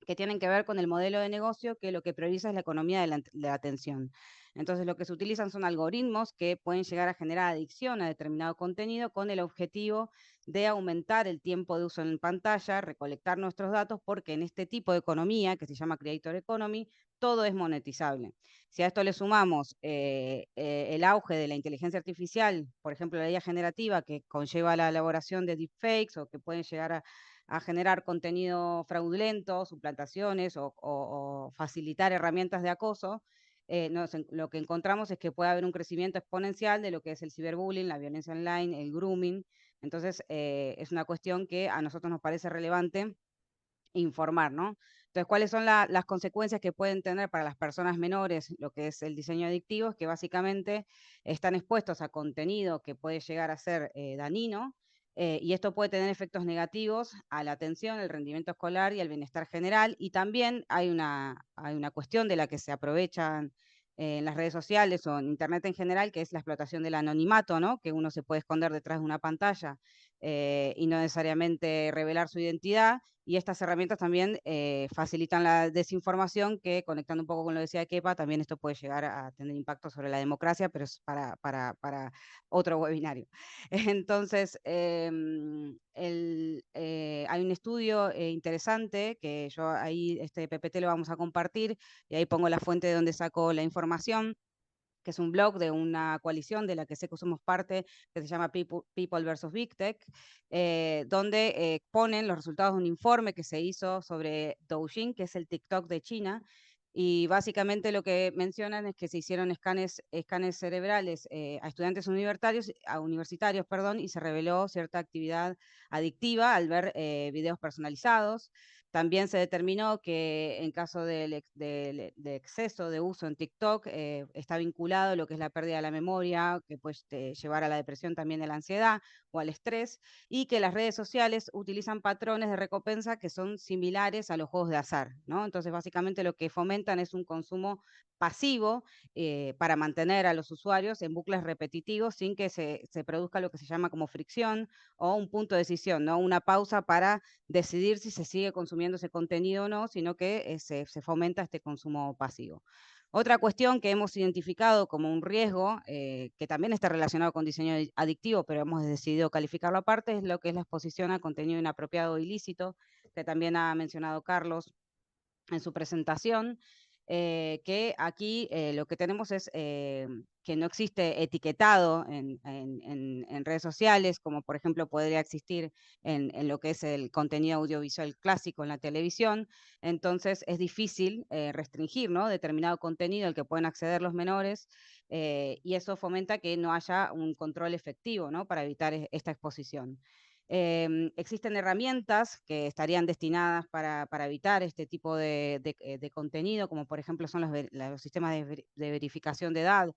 que tienen que ver con el modelo de negocio, que lo que prioriza es la economía de la atención. Entonces, lo que se utilizan son algoritmos que pueden llegar a generar adicción a determinado contenido, con el objetivo de aumentar el tiempo de uso en pantalla, recolectar nuestros datos, porque en este tipo de economía, que se llama Creator Economy, todo es monetizable. Si a esto le sumamos el auge de la inteligencia artificial, por ejemplo, la IA generativa, que conlleva la elaboración de deepfakes, o que pueden llegar a generar contenido fraudulento, suplantaciones, o facilitar herramientas de acoso, lo que encontramos es que puede haber un crecimiento exponencial de lo que es el ciberbullying, la violencia online, el grooming. Entonces, es una cuestión que a nosotros nos parece relevante informar, ¿no? Entonces, ¿cuáles son las consecuencias que pueden tener para las personas menores lo que es el diseño adictivo? Es que básicamente están expuestos a contenido que puede llegar a ser dañino, y esto puede tener efectos negativos a la atención, el rendimiento escolar y el bienestar general. Y también hay una cuestión de la que se aprovechan en las redes sociales o en Internet en general, que es la explotación del anonimato, ¿no? Que uno se puede esconder detrás de una pantalla y no necesariamente revelar su identidad. Y estas herramientas también facilitan la desinformación, que, conectando un poco con lo que decía Kepa, también esto puede llegar a tener impacto sobre la democracia, pero es para otro webinario. Entonces, hay un estudio interesante que yo ahí, este PPT lo vamos a compartir, y ahí pongo la fuente de donde saco la información, que es un blog de una coalición de la que sé que somos parte, que se llama People vs. Big Tech, donde ponen los resultados de un informe que se hizo sobre Douyin, que es el TikTok de China. Y básicamente lo que mencionan es que se hicieron escanes cerebrales a estudiantes universitarios, y se reveló cierta actividad adictiva al ver videos personalizados. También se determinó que en caso de exceso de uso en TikTok, está vinculado lo que es la pérdida de la memoria, que puede llevar a la depresión también, de la ansiedad o al estrés, y que las redes sociales utilizan patrones de recompensa que son similares a los juegos de azar, ¿no? Entonces, básicamente lo que fomentan es un consumo pasivo para mantener a los usuarios en bucles repetitivos, sin que se produzca lo que se llama como fricción o un punto de decisión, ¿no? Una pausa para decidir si se sigue consumiendo ese contenido o no, sino que se fomenta este consumo pasivo. Otra cuestión que hemos identificado como un riesgo, que también está relacionado con diseño adictivo, pero hemos decidido calificarlo aparte, es lo que es la exposición a contenido inapropiado o ilícito, que también ha mencionado Carlos en su presentación. Que aquí lo que tenemos es que no existe etiquetado en redes sociales, como por ejemplo podría existir en lo que es el contenido audiovisual clásico en la televisión. Entonces es difícil restringir, ¿no?, determinado contenido al que pueden acceder los menores, y eso fomenta que no haya un control efectivo, ¿no?, para evitar esta exposición. Existen herramientas que estarían destinadas para evitar este tipo de contenido, como por ejemplo son los sistemas de verificación de edad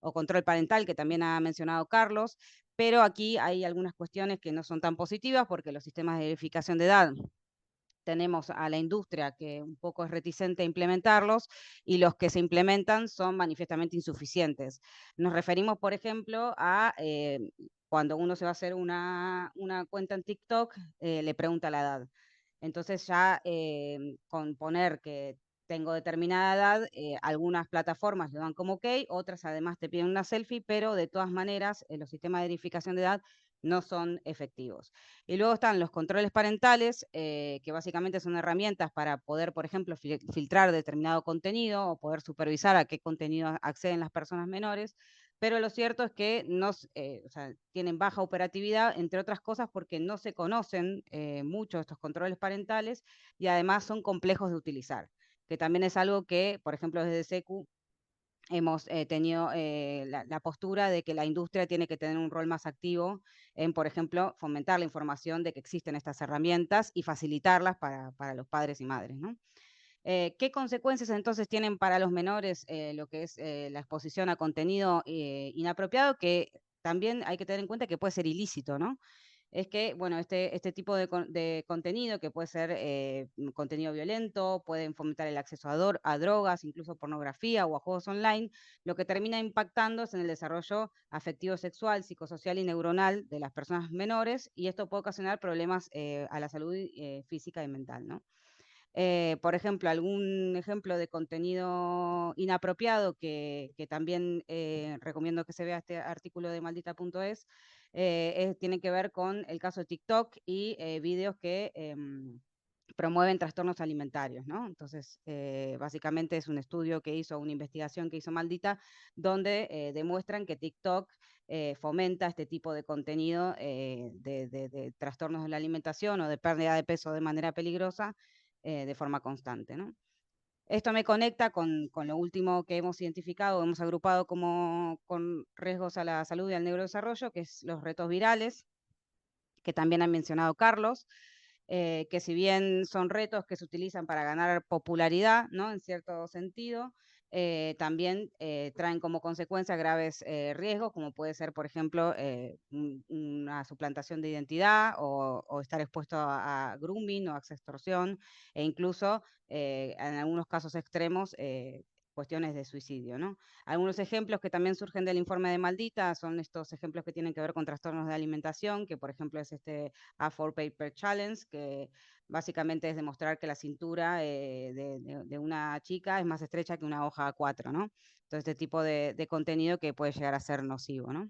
o control parental, que también ha mencionado Carlos, pero aquí hay algunas cuestiones que no son tan positivas, porque los sistemas de verificación de edad tenemos a la industria que un poco es reticente a implementarlos y los que se implementan son manifiestamente insuficientes. Nos referimos, por ejemplo, a cuando uno se va a hacer una cuenta en TikTok, le pregunta la edad. Entonces ya con poner que tengo determinada edad, algunas plataformas lo dan como ok, otras además te piden una selfie, pero de todas maneras los sistemas de verificación de edad no son efectivos. Y luego están los controles parentales, que básicamente son herramientas para poder, por ejemplo, filtrar determinado contenido o poder supervisar a qué contenido acceden las personas menores, pero lo cierto es que o sea, tienen baja operatividad, entre otras cosas porque no se conocen mucho estos controles parentales y además son complejos de utilizar, que también es algo que, por ejemplo, desde SECU hemos tenido la postura de que la industria tiene que tener un rol más activo en, por ejemplo, fomentar la información de que existen estas herramientas y facilitarlas para los padres y madres, ¿no? ¿Qué consecuencias entonces tienen para los menores lo que es la exposición a contenido inapropiado? Que también hay que tener en cuenta que puede ser ilícito, ¿no? Es que, bueno, este tipo de contenido, que puede ser contenido violento, pueden fomentar el acceso a drogas, incluso pornografía o a juegos online, lo que termina impactando es en el desarrollo afectivo, sexual, psicosocial y neuronal de las personas menores, y esto puede ocasionar problemas a la salud física y mental, ¿no? Por ejemplo, algún ejemplo de contenido inapropiado que también recomiendo que se vea este artículo de maldita.es, tiene que ver con el caso de TikTok y videos que promueven trastornos alimentarios, ¿no? Entonces, básicamente es un estudio que hizo, una investigación que hizo Maldita, donde demuestran que TikTok fomenta este tipo de contenido de trastornos de la alimentación o de pérdida de peso de manera peligrosa, de forma constante, ¿no? Esto me conecta con lo último que hemos identificado, hemos agrupado con riesgos a la salud y al neurodesarrollo, que es los retos virales, que también ha mencionado Carlos, que si bien son retos que se utilizan para ganar popularidad, ¿no? En cierto sentido, también traen como consecuencia graves riesgos, como puede ser, por ejemplo, una suplantación de identidad o estar expuesto a grooming o a extorsión, e incluso, en algunos casos extremos, cuestiones de suicidio, ¿no? Algunos ejemplos que también surgen del informe de Maldita son estos ejemplos que tienen que ver con trastornos de alimentación, que por ejemplo es este A4 Paper Challenge, que básicamente es demostrar que la cintura de una chica es más estrecha que una hoja A4, ¿no? Entonces, este tipo de contenido que puede llegar a ser nocivo, ¿no?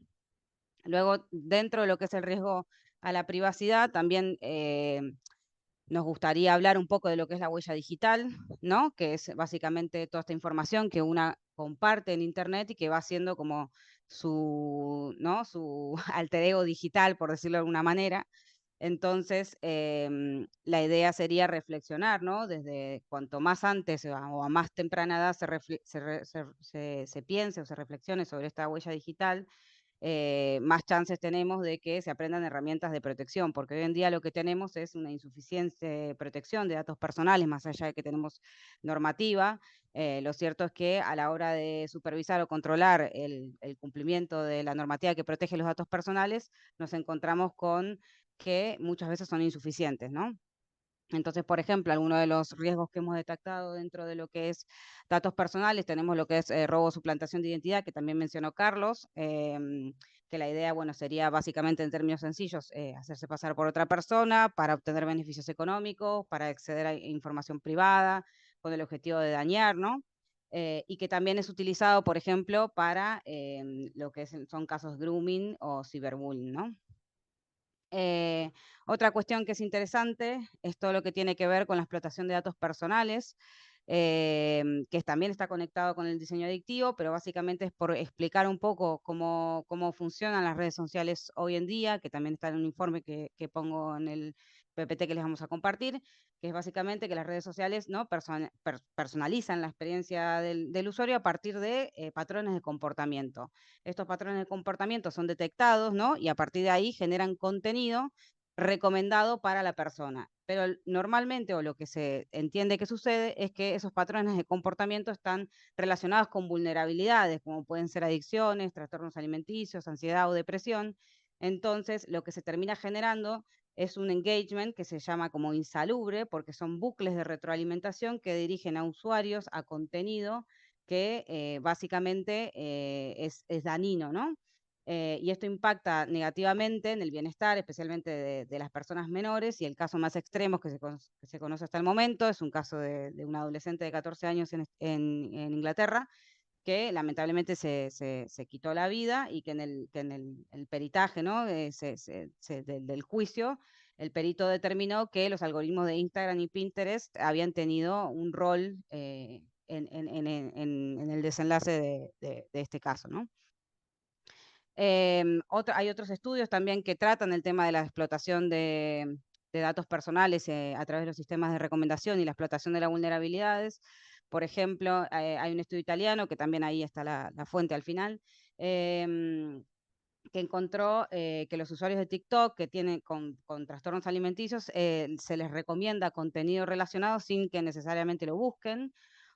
Luego, dentro de lo que es el riesgo a la privacidad, también nos gustaría hablar un poco de lo que es la huella digital, ¿no? Que es básicamente toda esta información que una comparte en Internet y que va haciendo como ¿no? Su alter ego digital, por decirlo de alguna manera. Entonces, la idea sería reflexionar, ¿no? Desde cuanto más antes o a más temprana edad se piense o se reflexione sobre esta huella digital, más chances tenemos de que se aprendan herramientas de protección, porque hoy en día lo que tenemos es una insuficiente protección de datos personales, más allá de que tenemos normativa. Lo cierto es que a la hora de supervisar o controlar el cumplimiento de la normativa que protege los datos personales, nos encontramos con que muchas veces son insuficientes, ¿no? Entonces, por ejemplo, algunos de los riesgos que hemos detectado dentro de lo que es datos personales, tenemos lo que es robo o suplantación de identidad, que también mencionó Carlos, que la idea, bueno, sería básicamente en términos sencillos, hacerse pasar por otra persona para obtener beneficios económicos, para acceder a información privada, con el objetivo de dañar, ¿no? Y que también es utilizado, por ejemplo, para lo que son casos grooming o ciberbullying, ¿no? Otra cuestión que es interesante es todo lo que tiene que ver con la explotación de datos personales, que también está conectado con el diseño adictivo, pero básicamente es por explicar un poco cómo funcionan las redes sociales hoy en día, que también está en un informe que pongo en el PPT que les vamos a compartir, que es básicamente que las redes sociales, ¿no? personalizan la experiencia del usuario a partir de patrones de comportamiento. Estos patrones de comportamiento son detectados, ¿no? Y a partir de ahí generan contenido recomendado para la persona. Pero normalmente, o lo que se entiende que sucede, es que esos patrones de comportamiento están relacionados con vulnerabilidades, como pueden ser adicciones, trastornos alimenticios, ansiedad o depresión. Entonces, lo que se termina generando es un engagement que se llama como insalubre, porque son bucles de retroalimentación que dirigen a usuarios a contenido que básicamente es dañino, ¿no? Y esto impacta negativamente en el bienestar, especialmente de las personas menores, y el caso más extremo que se conoce hasta el momento es un caso de un adolescente de 14 años en Inglaterra, que lamentablemente se quitó la vida y que en el peritaje, ¿no? Del juicio, el perito determinó que los algoritmos de Instagram y Pinterest habían tenido un rol en el desenlace de este caso, ¿no? Hay otros estudios también que tratan el tema de la explotación de datos personales a través de los sistemas de recomendación y la explotación de las vulnerabilidades. Por ejemplo, hay un estudio italiano, que también ahí está la fuente al final, que encontró que los usuarios de TikTok que tienen con trastornos alimenticios se les recomienda contenido relacionado sin que necesariamente lo busquen.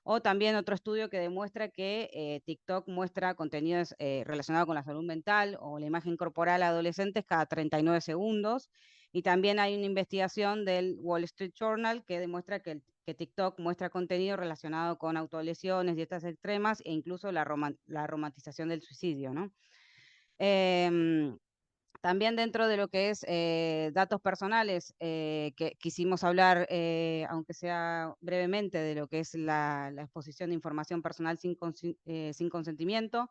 O también otro estudio que demuestra que TikTok muestra contenidos relacionados con la salud mental o la imagen corporal a adolescentes cada 39 segundos. Y también hay una investigación del Wall Street Journal que demuestra que TikTok muestra contenido relacionado con autolesiones, dietas extremas e incluso la romantización del suicidio, ¿no? También dentro de lo que es datos personales, que quisimos hablar, aunque sea brevemente, de lo que es la exposición de información personal sin consentimiento,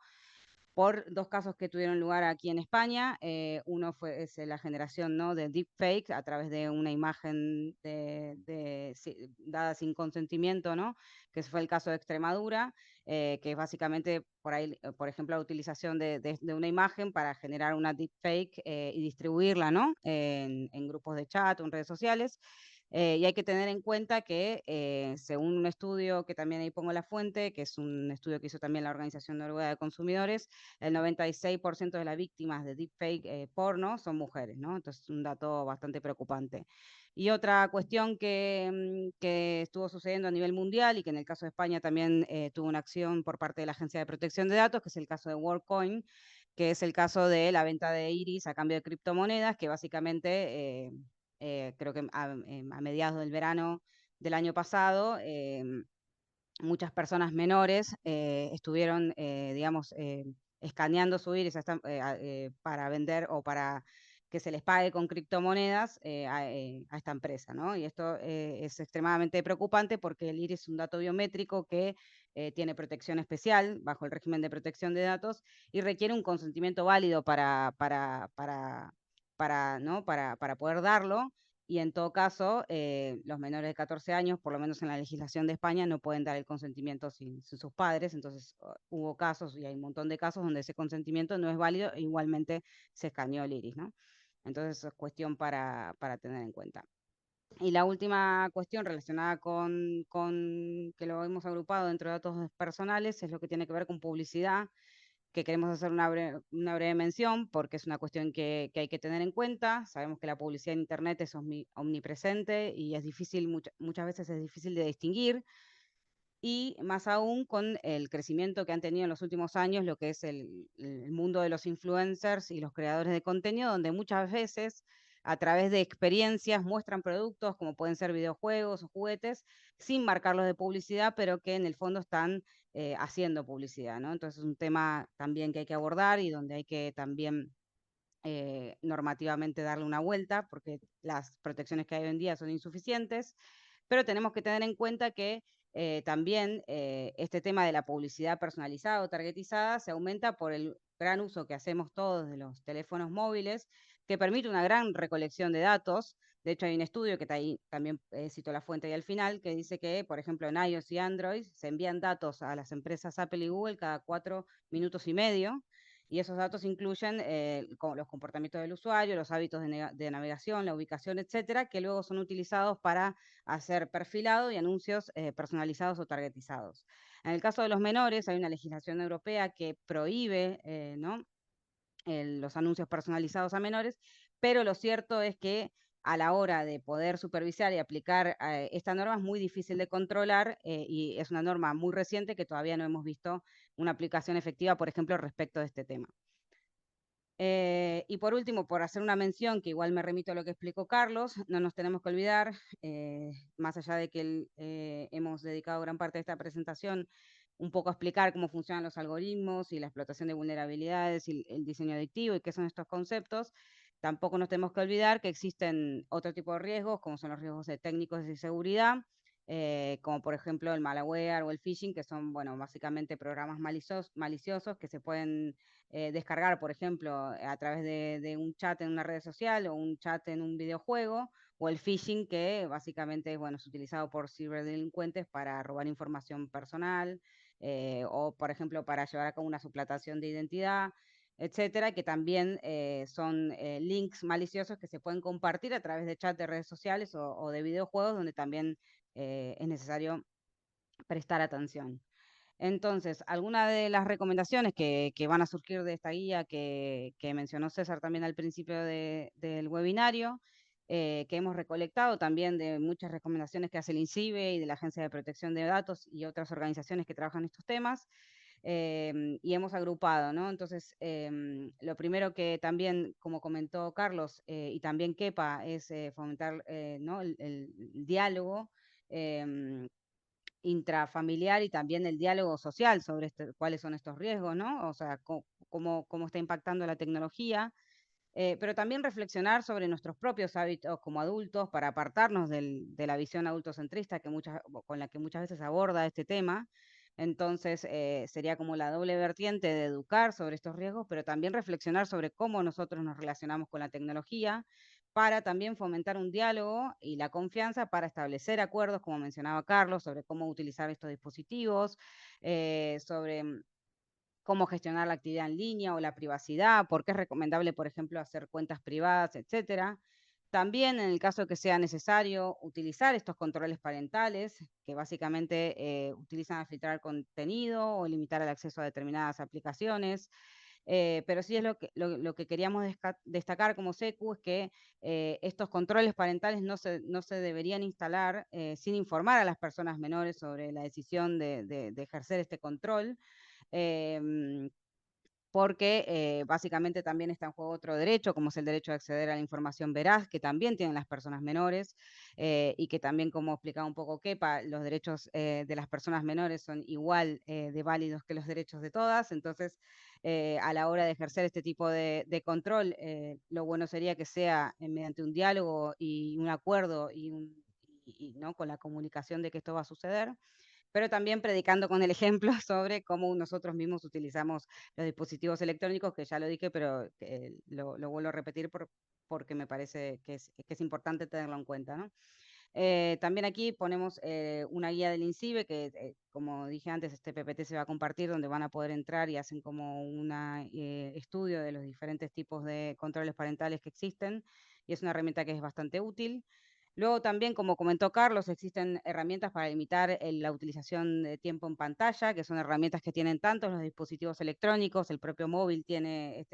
por dos casos que tuvieron lugar aquí en España. Uno es la generación, ¿no?, de deepfake a través de una imagen dada sin consentimiento, ¿no?, que fue el caso de Extremadura, que es básicamente, por ejemplo, la utilización de una imagen para generar una deepfake y distribuirla, ¿no?, en grupos de chat o en redes sociales. Y hay que tener en cuenta que, según un estudio que también ahí pongo la fuente, que es un estudio que hizo también la Organización Noruega de Consumidores, el 96% de las víctimas de deepfake porno son mujeres, ¿no? Entonces es un dato bastante preocupante. Y otra cuestión que estuvo sucediendo a nivel mundial y que en el caso de España también tuvo una acción por parte de la Agencia de Protección de Datos, que es el caso de WorldCoin, que es el caso de la venta de Iris a cambio de criptomonedas, que básicamente creo que a mediados del verano del año pasado, muchas personas menores estuvieron, digamos, escaneando su iris para vender o para que se les pague con criptomonedas a esta empresa, ¿no? Y esto es extremadamente preocupante porque el iris es un dato biométrico que tiene protección especial bajo el régimen de protección de datos y requiere un consentimiento válido ¿no?, para poder darlo. Y en todo caso, los menores de 14 años, por lo menos en la legislación de España, no pueden dar el consentimiento sin sus padres. Entonces, hubo casos, y hay un montón de casos, donde ese consentimiento no es válido e igualmente se escaneó el iris, ¿no? Entonces, eso es cuestión para tener en cuenta. Y la última cuestión relacionada con que lo hemos agrupado dentro de datos personales es lo que tiene que ver con publicidad, que queremos hacer una breve mención porque es una cuestión que hay que tener en cuenta. Sabemos que la publicidad en Internet es omnipresente y es difícil, muchas veces es difícil de distinguir, y más aún con el crecimiento que han tenido en los últimos años lo que es el mundo de los influencers y los creadores de contenido, donde muchas veces a través de experiencias muestran productos como pueden ser videojuegos o juguetes sin marcarlos de publicidad, pero que en el fondo están haciendo publicidad, ¿no? Entonces es un tema también que hay que abordar y donde hay que también normativamente darle una vuelta, porque las protecciones que hay hoy en día son insuficientes, pero tenemos que tener en cuenta que también este tema de la publicidad personalizada o targetizada se aumenta por el gran uso que hacemos todos de los teléfonos móviles, que permite una gran recolección de datos. De hecho, hay un estudio que también cito la fuente ahí al final, que dice que, por ejemplo, en iOS y Android se envían datos a las empresas Apple y Google cada 4 minutos y medio, y esos datos incluyen los comportamientos del usuario, los hábitos de navegación, la ubicación, etcétera, que luego son utilizados para hacer perfilado y anuncios personalizados o targetizados. En el caso de los menores, hay una legislación europea que prohíbe, ¿no?, los anuncios personalizados a menores, pero lo cierto es que a la hora de poder supervisar y aplicar esta norma es muy difícil de controlar y es una norma muy reciente que todavía no hemos visto una aplicación efectiva, por ejemplo, respecto de este tema. Y por último, por hacer una mención, que igual me remito a lo que explicó Carlos, no nos tenemos que olvidar, más allá de que hemos dedicado gran parte de esta presentación un poco a explicar cómo funcionan los algoritmos y la explotación de vulnerabilidades y el diseño adictivo y qué son estos conceptos, tampoco nos tenemos que olvidar que existen otro tipo de riesgos, como son los riesgos técnicos de seguridad, como por ejemplo el malware o el phishing, que son, bueno, básicamente programas maliciosos que se pueden descargar, por ejemplo, a través de un chat en una red social o un chat en un videojuego, o el phishing, que básicamente bueno, es utilizado por ciberdelincuentes para robar información personal, o por ejemplo para llevar a cabo una suplantación de identidad, etcétera, que también son links maliciosos que se pueden compartir a través de chat de redes sociales o de videojuegos, donde también es necesario prestar atención. Entonces, algunas de las recomendaciones que van a surgir de esta guía que mencionó César también al principio del webinario, que hemos recolectado también de muchas recomendaciones que hace el INCIBE y de la Agencia de Protección de Datos y otras organizaciones que trabajan estos temas, y hemos agrupado, ¿no? Entonces, lo primero que también, como comentó Carlos, y también Kepa, es fomentar ¿no? el diálogo intrafamiliar y también el diálogo social sobre cuáles son estos riesgos, ¿no? O sea, cómo está impactando la tecnología, pero también reflexionar sobre nuestros propios hábitos como adultos para apartarnos de la visión adultocentrista con la que muchas veces aborda este tema. Entonces, sería como la doble vertiente de educar sobre estos riesgos, pero también reflexionar sobre cómo nosotros nos relacionamos con la tecnología, para también fomentar un diálogo y la confianza para establecer acuerdos, como mencionaba Carlos, sobre cómo utilizar estos dispositivos, sobre cómo gestionar la actividad en línea o la privacidad, por qué es recomendable, por ejemplo, hacer cuentas privadas, etcétera. También, en el caso de que sea necesario, utilizar estos controles parentales, que básicamente utilizan a filtrar contenido o limitar el acceso a determinadas aplicaciones. Pero sí es lo que queríamos destacar como SECU, es que estos controles parentales no se deberían instalar sin informar a las personas menores sobre la decisión de ejercer este control, porque básicamente también está en juego otro derecho, como es el derecho a acceder a la información veraz, que también tienen las personas menores, y que también, como explicaba un poco Kepa, los derechos de las personas menores son igual de válidos que los derechos de todas. Entonces, a la hora de ejercer este tipo de control, lo bueno sería que sea mediante un diálogo y un acuerdo ¿no? con la comunicación de que esto va a suceder, pero también predicando con el ejemplo sobre cómo nosotros mismos utilizamos los dispositivos electrónicos, que ya lo dije, pero lo vuelvo a repetir porque me parece que es importante tenerlo en cuenta, ¿no? También aquí ponemos una guía del INCIBE, que como dije antes, este PPT se va a compartir, donde van a poder entrar y hacen como un estudio de los diferentes tipos de controles parentales que existen, y es una herramienta que es bastante útil. Luego también, como comentó Carlos, existen herramientas para limitar la utilización de tiempo en pantalla, que son herramientas que tienen tanto los dispositivos electrónicos, el propio móvil tiene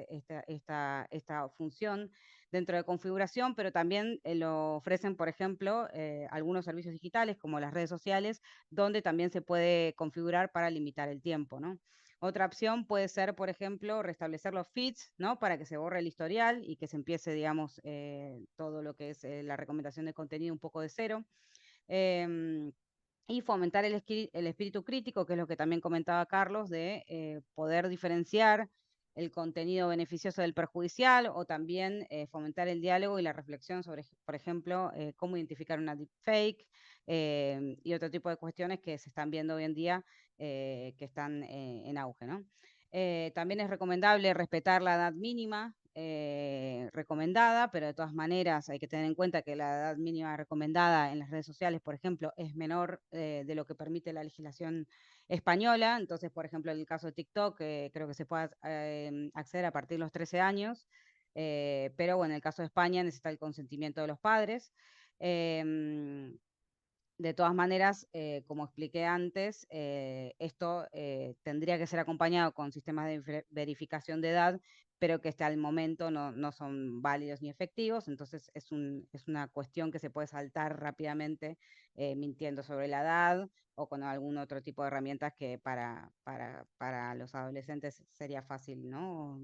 esta función dentro de configuración, pero también lo ofrecen, por ejemplo, algunos servicios digitales como las redes sociales, donde también se puede configurar para limitar el tiempo, ¿no? Otra opción puede ser, por ejemplo, restablecer los feeds, ¿no? Para que se borre el historial y que se empiece, digamos, todo lo que es la recomendación de contenido un poco de cero. Y fomentar el espíritu crítico, que es lo que también comentaba Carlos, de poder diferenciar el contenido beneficioso del perjudicial, o también fomentar el diálogo y la reflexión sobre, por ejemplo, cómo identificar una deepfake, y otro tipo de cuestiones que se están viendo hoy en día, que están en auge, ¿no? También es recomendable respetar la edad mínima recomendada, pero de todas maneras hay que tener en cuenta que la edad mínima recomendada en las redes sociales, por ejemplo, es menor de lo que permite la legislación española. Entonces, por ejemplo, en el caso de TikTok, creo que se puede acceder a partir de los 13 años, pero bueno, en el caso de España necesita el consentimiento de los padres. De todas maneras, como expliqué antes, esto tendría que ser acompañado con sistemas de verificación de edad, pero que hasta el momento no son válidos ni efectivos. Entonces es una cuestión que se puede saltar rápidamente mintiendo sobre la edad o con algún otro tipo de herramientas que para los adolescentes sería fácil, ¿no?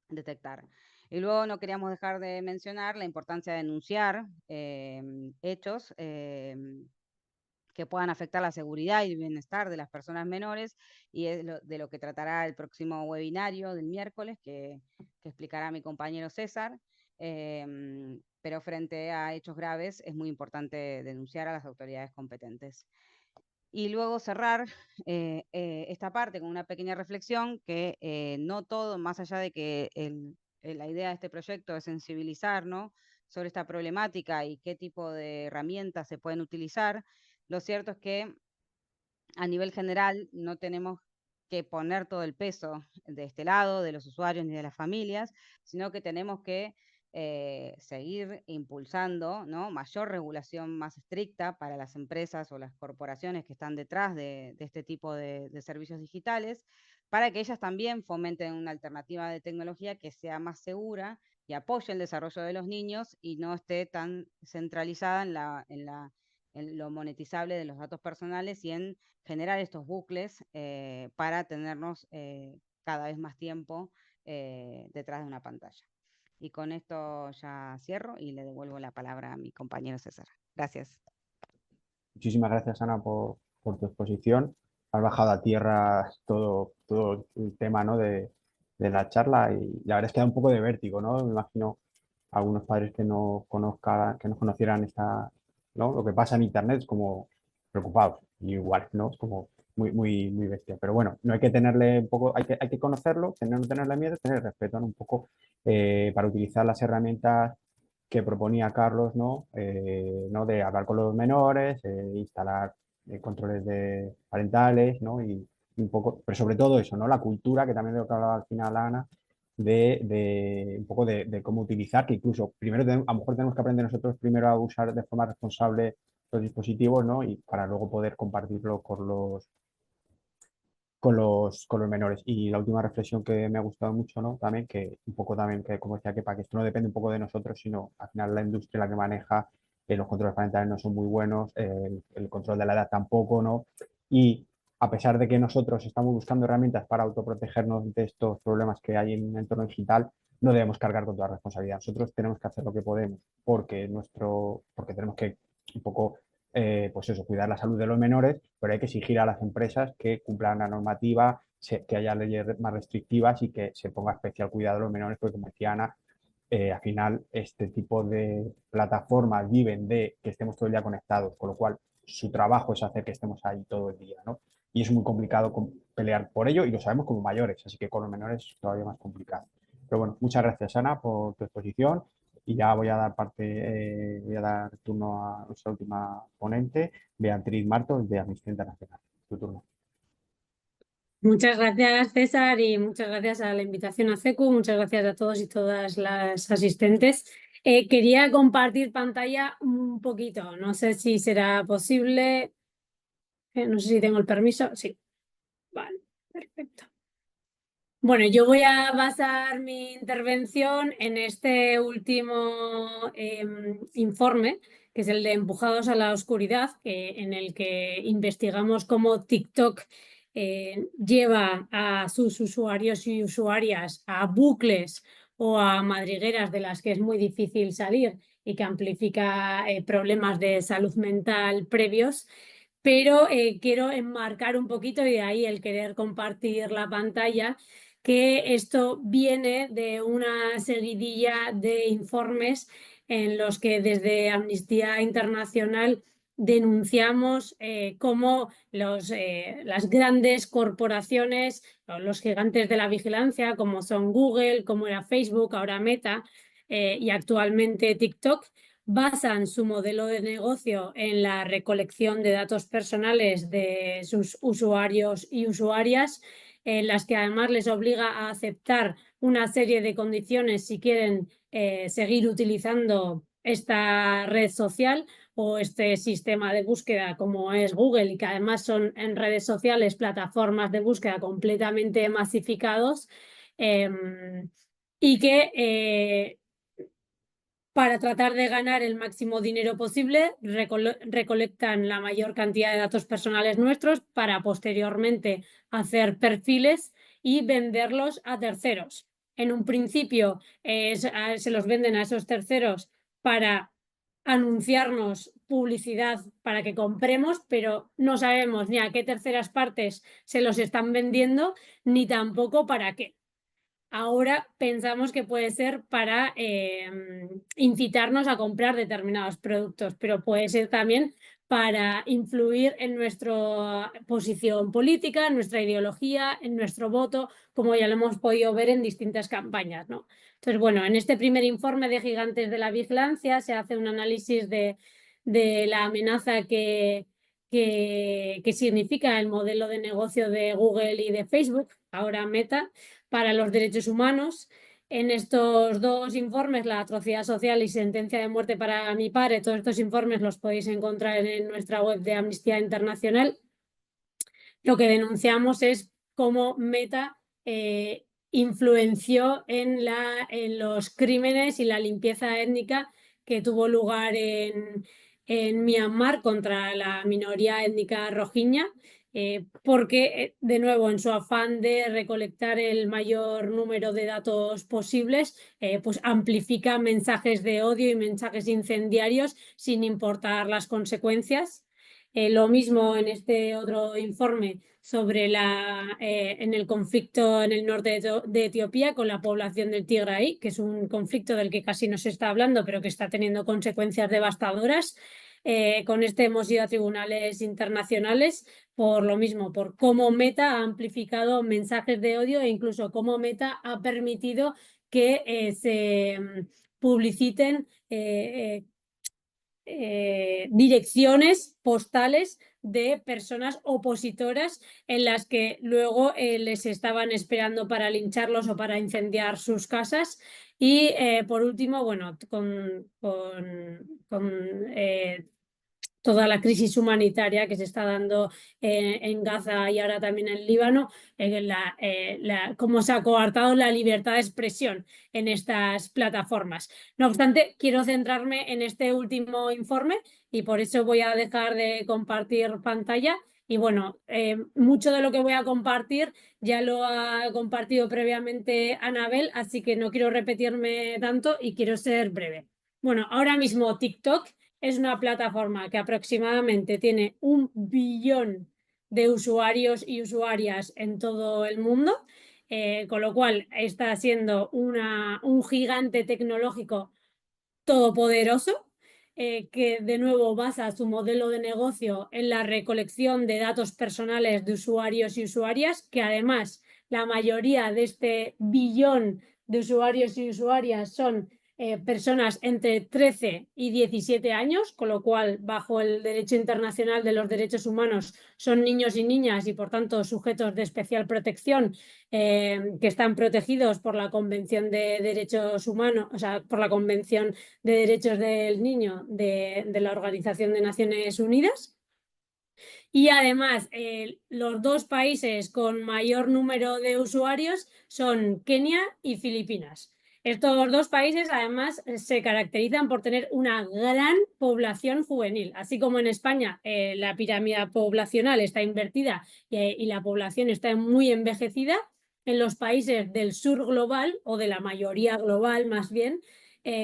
detectar. Y luego no queríamos dejar de mencionar la importancia de denunciar hechos que puedan afectar la seguridad y el bienestar de las personas menores, y es de lo que tratará el próximo webinario del miércoles, que explicará mi compañero César. Pero frente a hechos graves es muy importante denunciar a las autoridades competentes. Y luego cerrar esta parte con una pequeña reflexión que no todo, más allá de que la idea de este proyecto es sensibilizar, ¿no?, sobre esta problemática y qué tipo de herramientas se pueden utilizar, lo cierto es que a nivel general no tenemos que poner todo el peso de este lado, de los usuarios ni de las familias, sino que tenemos que seguir impulsando, ¿no?, mayor regulación más estricta para las empresas o las corporaciones que están detrás de este tipo de servicios digitales, para que ellas también fomenten una alternativa de tecnología que sea más segura y apoye el desarrollo de los niños y no esté tan centralizada en lo monetizable de los datos personales y en generar estos bucles para tenernos cada vez más tiempo detrás de una pantalla. Y con esto ya cierro y le devuelvo la palabra a mi compañero César. Gracias. Muchísimas gracias, Ana, por tu exposición. Has bajado a tierra todo el tema, ¿no?, de la charla, y la verdad es que da un poco de vértigo, ¿no? Me imagino algunos padres que no conocieran ¿no?, lo que pasa en Internet, como preocupados. Y igual, ¿no? Es como muy bestia. Pero bueno, no hay que tenerle un poco, hay que conocerlo, no tenerle miedo, tener respeto, ¿no?, un poco para utilizar las herramientas que proponía Carlos, ¿no? ¿No?, de hablar con los menores, instalar controles parentales, ¿no? Y un poco, pero sobre todo eso, ¿no?, la cultura, que también de lo que hablaba al final Ana, de un poco de cómo utilizar, que incluso primero a lo mejor tenemos que aprender nosotros primero a usar de forma responsable los dispositivos, ¿no?, y para luego poder compartirlo con los menores. Y la última reflexión que me ha gustado mucho, ¿no?, también, que un poco también, que como decía, que para que esto no depende un poco de nosotros, sino al final la industria la que maneja, los controles parentales no son muy buenos, el control de la edad tampoco, ¿no? Y a pesar de que nosotros estamos buscando herramientas para autoprotegernos de estos problemas que hay en el entorno digital, no debemos cargar con toda la responsabilidad. Nosotros tenemos que hacer lo que podemos porque tenemos que un poco pues eso, cuidar la salud de los menores, pero hay que exigir a las empresas que cumplan la normativa, que haya leyes más restrictivas y que se ponga especial cuidado a los menores, porque como decía Ana, al final este tipo de plataformas viven de que estemos todo el día conectados, con lo cual su trabajo es hacer que estemos ahí todo el día, ¿no? Y es muy complicado pelear por ello, y lo sabemos como mayores, así que con los menores es todavía más complicado. Pero bueno, muchas gracias, Ana, por tu exposición. Y ya voy a dar turno a nuestra última ponente, Beatriz Martos, de Amnistía Internacional. Tu turno. Muchas gracias, César, y muchas gracias a la invitación a CECU. Muchas gracias a todos y todas las asistentes. Quería compartir pantalla un poquito. No sé si será posible. No sé si tengo el permiso. Sí. Vale, perfecto. Bueno, yo voy a basar mi intervención en este último informe, que es el de Empujados a la Oscuridad, en el que investigamos cómo TikTok lleva a sus usuarios y usuarias a bucles o a madrigueras de las que es muy difícil salir y que amplifica problemas de salud mental previos. Pero quiero enmarcar un poquito, y de ahí el querer compartir la pantalla, que esto viene de una seguidilla de informes en los que desde Amnistía Internacional denunciamos cómo las grandes corporaciones, los gigantes de la vigilancia, como son Google, como era Facebook, ahora Meta y actualmente TikTok, basan su modelo de negocio en la recolección de datos personales de sus usuarios y usuarias, en las que además les obliga a aceptar una serie de condiciones si quieren seguir utilizando esta red social o este sistema de búsqueda como es Google, y que además son en redes sociales plataformas de búsqueda completamente masificados, y que para tratar de ganar el máximo dinero posible recolectan la mayor cantidad de datos personales nuestros para posteriormente hacer perfiles y venderlos a terceros. en un principio se los venden a esos terceros para anunciarnos publicidad para que compremos, pero no sabemos ni a qué terceras partes se los están vendiendo, ni tampoco para qué. Ahora pensamos que puede ser para incitarnos a comprar determinados productos, pero puede ser también para influir en nuestra posición política, en nuestra ideología, en nuestro voto, como ya lo hemos podido ver en distintas campañas, ¿no? Entonces, bueno, en este primer informe de Gigantes de la Vigilancia se hace un análisis de la amenaza que significa el modelo de negocio de Google y de Facebook, ahora Meta, para los derechos humanos. En estos dos informes, La atrocidad social y Sentencia de muerte para mi padre, todos estos informes los podéis encontrar en nuestra web de Amnistía Internacional. Lo que denunciamos es cómo Meta influenció en los crímenes y la limpieza étnica que tuvo lugar en Myanmar contra la minoría étnica rohingya, porque, de nuevo, en su afán de recolectar el mayor número de datos posibles, pues amplifica mensajes de odio y mensajes incendiarios sin importar las consecuencias. Lo mismo en este otro informe sobre en el conflicto en el norte de Etiopía con la población del Tigray, que es un conflicto del que casi no se está hablando, pero que está teniendo consecuencias devastadoras. Con este hemos ido a tribunales internacionales por lo mismo, por cómo Meta ha amplificado mensajes de odio e incluso cómo Meta ha permitido que se publiciten direcciones postales de personas opositoras en las que luego les estaban esperando para lincharlos o para incendiar sus casas. Y por último, bueno, con toda la crisis humanitaria que se está dando en Gaza y ahora también en Líbano, cómo se ha coartado la libertad de expresión en estas plataformas. No obstante, quiero centrarme en este último informe y por eso voy a dejar de compartir pantalla. Y bueno, mucho de lo que voy a compartir ya lo ha compartido previamente Anabel, así que no quiero repetirme tanto y quiero ser breve. Bueno, ahora mismo TikTok es una plataforma que aproximadamente tiene 1 billón de usuarios y usuarias en todo el mundo, con lo cual está siendo un gigante tecnológico todopoderoso, que de nuevo basa su modelo de negocio en la recolección de datos personales de usuarios y usuarias, que además la mayoría de este billón de usuarios y usuarias son personas entre 13 y 17 años, con lo cual bajo el derecho internacional de los derechos humanos son niños y niñas y por tanto sujetos de especial protección, que están protegidos por la Convención de Derechos Humanos, o sea, por la Convención de Derechos del Niño de la Organización de Naciones Unidas. Y además, los dos países con mayor número de usuarios son Kenia y Filipinas. Estos dos países además se caracterizan por tener una gran población juvenil. Así como en España la pirámide poblacional está invertida y la población está muy envejecida, en los países del sur global, o de la mayoría global más bien,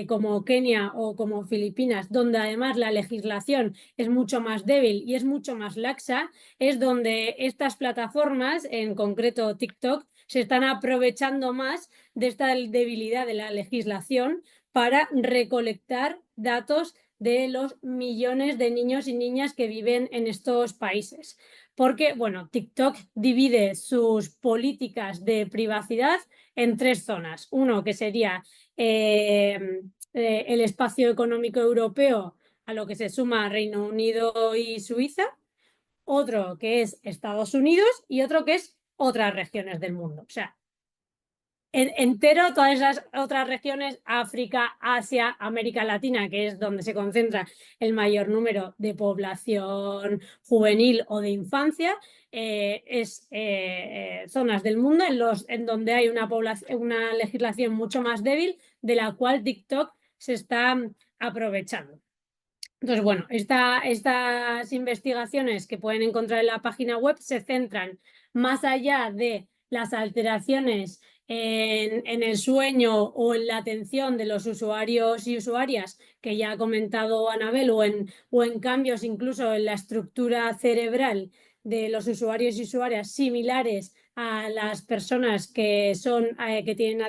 como Kenia o como Filipinas, donde además la legislación es mucho más débil y es mucho más laxa, es donde estas plataformas, en concreto TikTok, se están aprovechando más de esta debilidad de la legislación para recolectar datos de los millones de niños y niñas que viven en estos países. Porque, bueno, TikTok divide sus políticas de privacidad en 3 zonas. Uno que sería el espacio económico europeo, a lo que se suma Reino Unido y Suiza, otro que es Estados Unidos y otro que es otras regiones del mundo. O sea, entero todas esas otras regiones, África, Asia, América Latina, que es donde se concentra el mayor número de población juvenil o de infancia, es zonas del mundo en donde hay una legislación mucho más débil, de la cual TikTok se está aprovechando. Entonces, bueno, estas investigaciones que pueden encontrar en la página web se centran más allá de las alteraciones en el sueño o en la atención de los usuarios y usuarias, que ya ha comentado Anabel, o en cambios incluso en la estructura cerebral de los usuarios y usuarias similares a las personas que tienen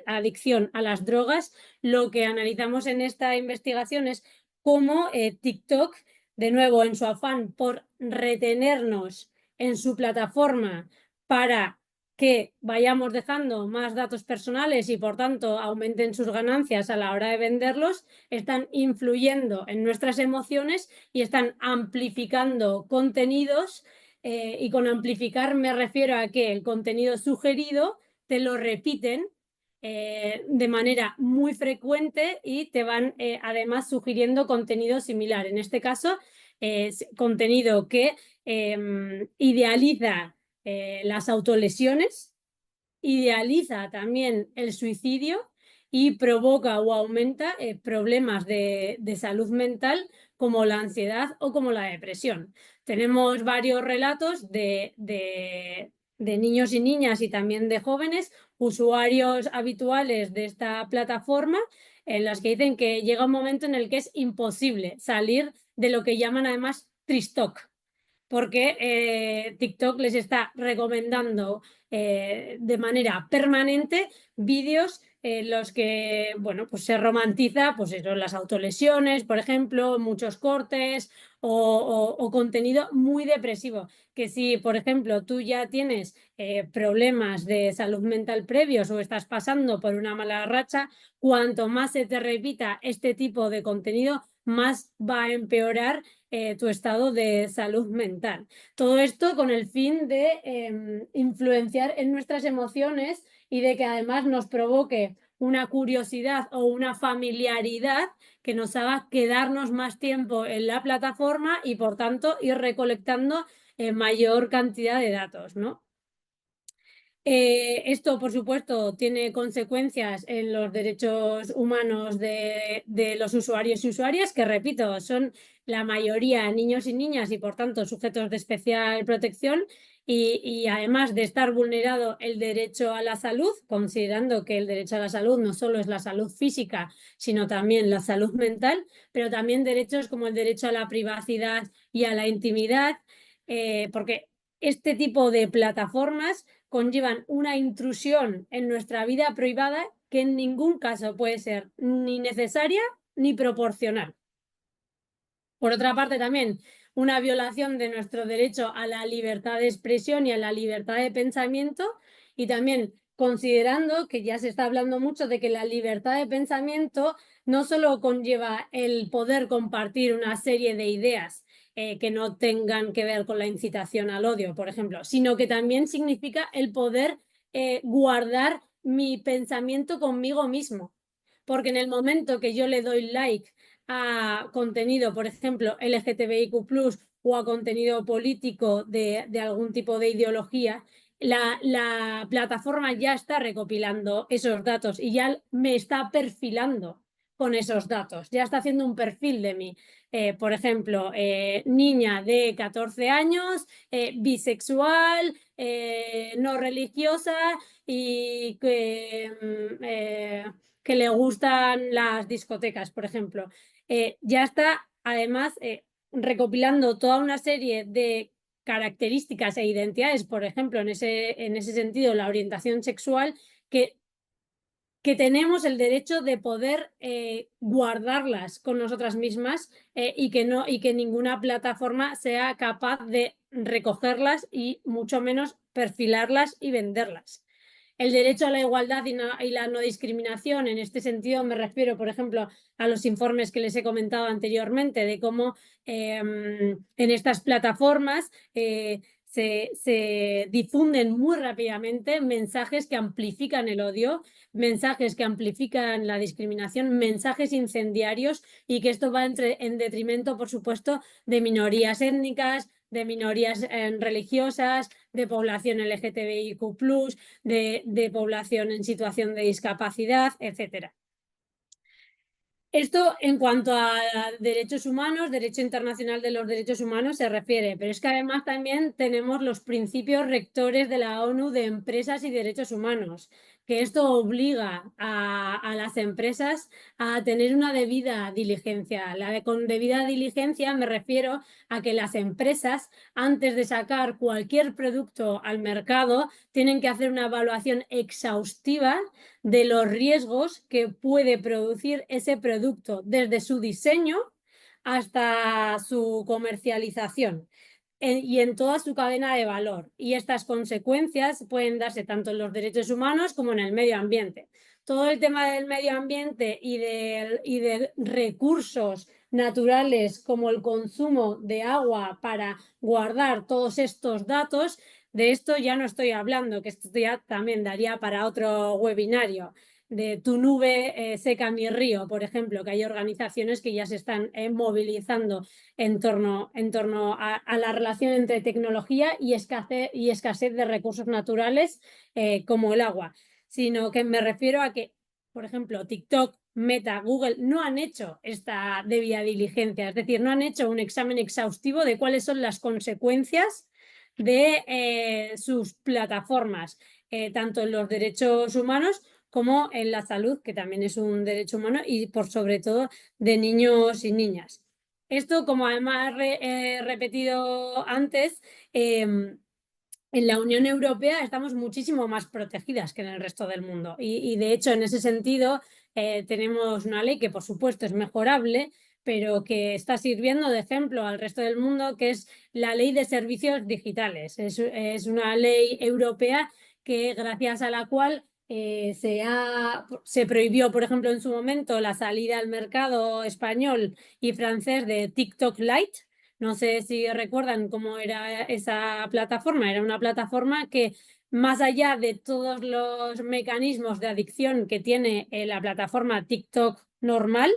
adicción a las drogas. Lo que analizamos en esta investigación es cómo TikTok, de nuevo, en su afán por retenernos en su plataforma para que vayamos dejando más datos personales y por tanto aumenten sus ganancias a la hora de venderlos, están influyendo en nuestras emociones y están amplificando contenidos, y con amplificar me refiero a que el contenido sugerido te lo repiten de manera muy frecuente y te van además sugiriendo contenido similar. En este caso, contenido que idealiza las autolesiones, idealiza también el suicidio y provoca o aumenta problemas de salud mental como la ansiedad o como la depresión. Tenemos varios relatos de niños y niñas y también de jóvenes usuarios habituales de esta plataforma, en las que dicen que llega un momento en el que es imposible salir de lo que llaman además TikTok, porque TikTok les está recomendando de manera permanente vídeos en los que, bueno, pues se romantiza, pues eso, las autolesiones, por ejemplo, muchos cortes o contenido muy depresivo. Que si, por ejemplo, tú ya tienes problemas de salud mental previos o estás pasando por una mala racha, cuanto más se te repita este tipo de contenido, más va a empeorar tu estado de salud mental. Todo esto con el fin de influenciar en nuestras emociones y de que además nos provoque una curiosidad o una familiaridad que nos haga quedarnos más tiempo en la plataforma y por tanto ir recolectando mayor cantidad de datos, ¿no? Esto, por supuesto, tiene consecuencias en los derechos humanos de los usuarios y usuarias, que, repito, son la mayoría niños y niñas y, por tanto, sujetos de especial protección. Y además de estar vulnerado el derecho a la salud, considerando que el derecho a la salud no solo es la salud física, sino también la salud mental, pero también derechos como el derecho a la privacidad y a la intimidad, porque este tipo de plataformas conllevan una intrusión en nuestra vida privada que en ningún caso puede ser ni necesaria ni proporcional. Por otra parte, también una violación de nuestro derecho a la libertad de expresión y a la libertad de pensamiento, y también considerando que ya se está hablando mucho de que la libertad de pensamiento no solo conlleva el poder compartir una serie de ideas que no tengan que ver con la incitación al odio, por ejemplo, sino que también significa el poder guardar mi pensamiento conmigo mismo. Porque en el momento que yo le doy like a contenido, por ejemplo, LGTBIQ+, o a contenido político de algún tipo de ideología, la plataforma ya está recopilando esos datos y ya me está perfilando con esos datos, ya está haciendo un perfil de mí. Por ejemplo, niña de 14 años, bisexual, no religiosa y que le gustan las discotecas, por ejemplo. Ya está, además, recopilando toda una serie de características e identidades, por ejemplo, en ese sentido, la orientación sexual, que tenemos el derecho de poder guardarlas con nosotras mismas y que ninguna plataforma sea capaz de recogerlas y mucho menos perfilarlas y venderlas. El derecho a la igualdad y la no discriminación, en este sentido me refiero, por ejemplo, a los informes que les he comentado anteriormente de cómo en estas plataformas se difunden muy rápidamente mensajes que amplifican el odio, mensajes que amplifican la discriminación, mensajes incendiarios, y que esto va en detrimento, por supuesto, de minorías étnicas, de minorías religiosas, de población LGTBIQ+, de población en situación de discapacidad, etc. Esto en cuanto a derechos humanos, derecho internacional de los derechos humanos se refiere, pero es que además también tenemos los principios rectores de la ONU de empresas y derechos humanos, que esto obliga a las empresas a tener una debida diligencia. Con debida diligencia me refiero a que las empresas, antes de sacar cualquier producto al mercado, tienen que hacer una evaluación exhaustiva de los riesgos que puede producir ese producto, desde su diseño hasta su comercialización y en toda su cadena de valor. Y estas consecuencias pueden darse tanto en los derechos humanos como en el medio ambiente. Todo el tema del medio ambiente y de recursos naturales como el consumo de agua para guardar todos estos datos, de esto ya no estoy hablando, que esto ya también daría para otro webinario. De Tu nube seca mi río, por ejemplo, que hay organizaciones que ya se están movilizando en torno a la relación entre tecnología y escasez de recursos naturales como el agua, sino que me refiero a que, por ejemplo, TikTok, Meta, Google no han hecho esta debida diligencia, es decir, no han hecho un examen exhaustivo de cuáles son las consecuencias de sus plataformas, tanto en los derechos humanos como en la salud, que también es un derecho humano, y por sobre todo de niños y niñas. Esto, como además he repetido antes, en la Unión Europea estamos muchísimo más protegidas que en el resto del mundo. Y de hecho, en ese sentido, tenemos una ley que, por supuesto, es mejorable, pero que está sirviendo de ejemplo al resto del mundo, que es la Ley de Servicios Digitales. Es una ley europea que, gracias a la cual se prohibió, por ejemplo, en su momento la salida al mercado español y francés de TikTok Lite. No sé si recuerdan cómo era esa plataforma. Era una plataforma que, más allá de todos los mecanismos de adicción que tiene la plataforma TikTok normal,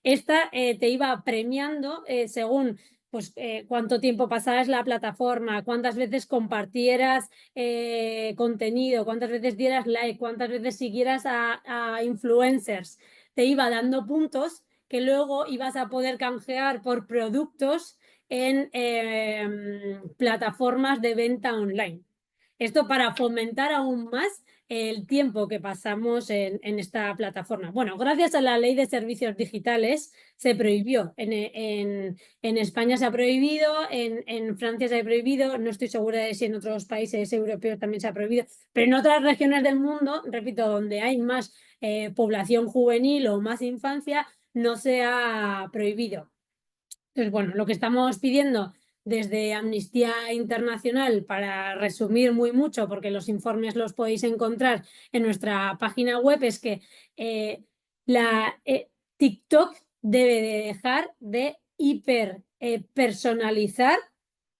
esta te iba premiando según pues, cuánto tiempo pasaras la plataforma, cuántas veces compartieras contenido, cuántas veces dieras like, cuántas veces siguieras a influencers. Te iba dando puntos que luego ibas a poder canjear por productos en plataformas de venta online. Esto para fomentar aún más el tiempo que pasamos en esta plataforma. Bueno, gracias a la Ley de Servicios Digitales se prohibió. En España se ha prohibido, en Francia se ha prohibido, no estoy segura de si en otros países europeos también se ha prohibido, pero en otras regiones del mundo, repito, donde hay más población juvenil o más infancia, no se ha prohibido. Entonces, bueno, lo que estamos pidiendo desde Amnistía Internacional, para resumir muy mucho, porque los informes los podéis encontrar en nuestra página web, es que TikTok debe de dejar de personalizar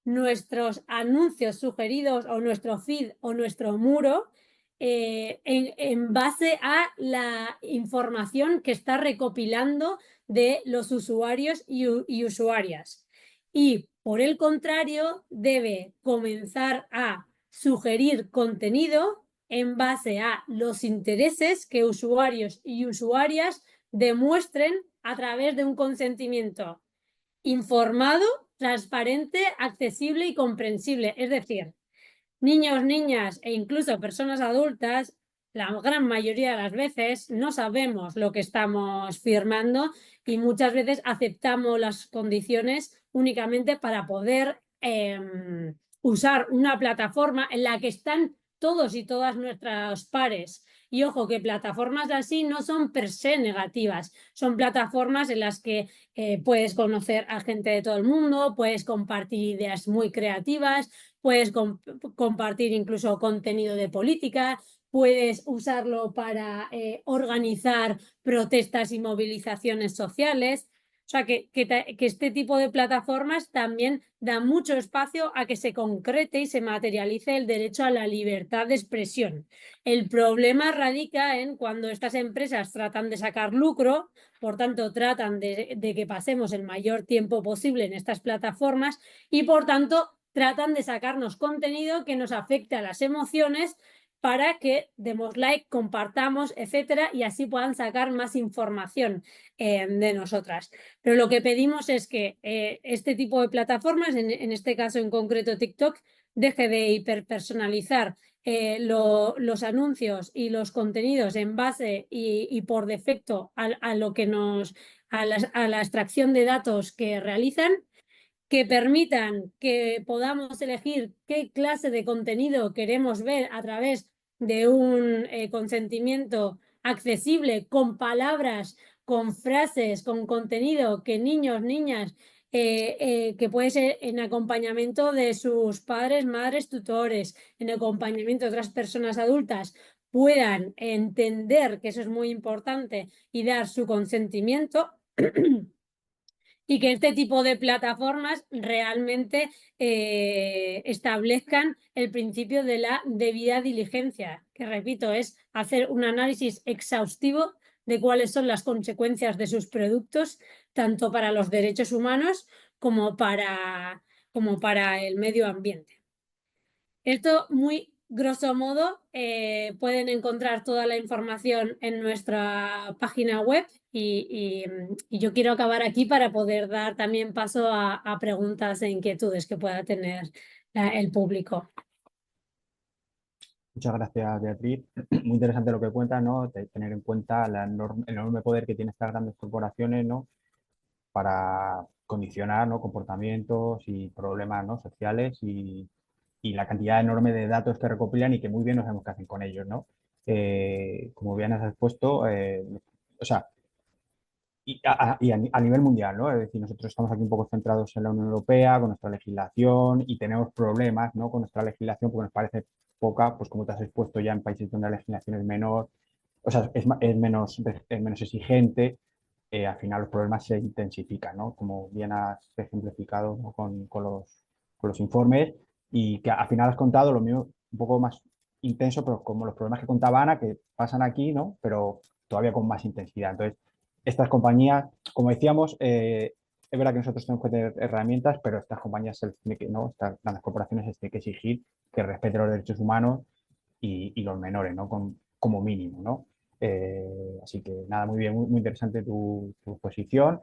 nuestros anuncios sugeridos o nuestro feed o nuestro muro en base a la información que está recopilando de los usuarios y usuarias. Y por el contrario, debe comenzar a sugerir contenido en base a los intereses que usuarios y usuarias demuestren a través de un consentimiento informado, transparente, accesible y comprensible. Es decir, niños, niñas e incluso personas adultas, la gran mayoría de las veces no sabemos lo que estamos firmando y muchas veces aceptamos las condiciones únicamente para poder usar una plataforma en la que están todos y todas nuestros pares. Y ojo, que plataformas así no son per se negativas, son plataformas en las que puedes conocer a gente de todo el mundo, puedes compartir ideas muy creativas, puedes compartir incluso contenido de política, puedes usarlo para organizar protestas y movilizaciones sociales. O sea, que este tipo de plataformas también da mucho espacio a que se concrete y se materialice el derecho a la libertad de expresión. El problema radica en cuando estas empresas tratan de sacar lucro, por tanto tratan de que pasemos el mayor tiempo posible en estas plataformas y por tanto tratan de sacarnos contenido que nos afecte a las emociones para que demos like, compartamos, etcétera, y así puedan sacar más información de nosotras. Pero lo que pedimos es que este tipo de plataformas, en este caso en concreto TikTok, deje de hiperpersonalizar los anuncios y los contenidos en base y por defecto a lo que a la extracción de datos que realizan, que permitan que podamos elegir qué clase de contenido queremos ver a través de un consentimiento accesible, con palabras, con frases, con contenido que niños, niñas, que puede ser en acompañamiento de sus padres, madres, tutores, en acompañamiento de otras personas adultas, puedan entender que eso es muy importante y dar su consentimiento. Y que este tipo de plataformas realmente establezcan el principio de la debida diligencia, que repito, es hacer un análisis exhaustivo de cuáles son las consecuencias de sus productos, tanto para los derechos humanos como para el medio ambiente. Esto, muy grosso modo, pueden encontrar toda la información en nuestra página web y yo quiero acabar aquí para poder dar también paso a preguntas e inquietudes que pueda tener el público. Muchas gracias, Beatriz. Muy interesante lo que cuentas, ¿no? De tener en cuenta el enorme poder que tienen estas grandes corporaciones, ¿no? Para condicionar, ¿no? Comportamientos y problemas, ¿no? Sociales y la cantidad enorme de datos que recopilan y que muy bien no sabemos qué hacen con ellos, ¿no? Como bien has expuesto, o sea, a nivel mundial, ¿no? Es decir, nosotros estamos aquí un poco centrados en la Unión Europea, con nuestra legislación, y tenemos problemas, ¿no? Con nuestra legislación porque nos parece poca, pues como te has expuesto ya en países donde la legislación es menor, o sea, es menos exigente, al final los problemas se intensifican, ¿no? Como bien has ejemplificado, ¿no? con los informes, y que al final has contado lo mío un poco más intenso, pero como los problemas que contaba Ana, que pasan aquí, ¿no? Pero todavía con más intensidad. Entonces, estas compañías, como decíamos, es verdad que nosotros tenemos que tener herramientas, pero estas compañías, ¿no? Estas grandes corporaciones se tienen que exigir que respeten los derechos humanos y los menores, ¿no? Como mínimo, ¿no? Así que nada, muy bien, muy interesante tu exposición.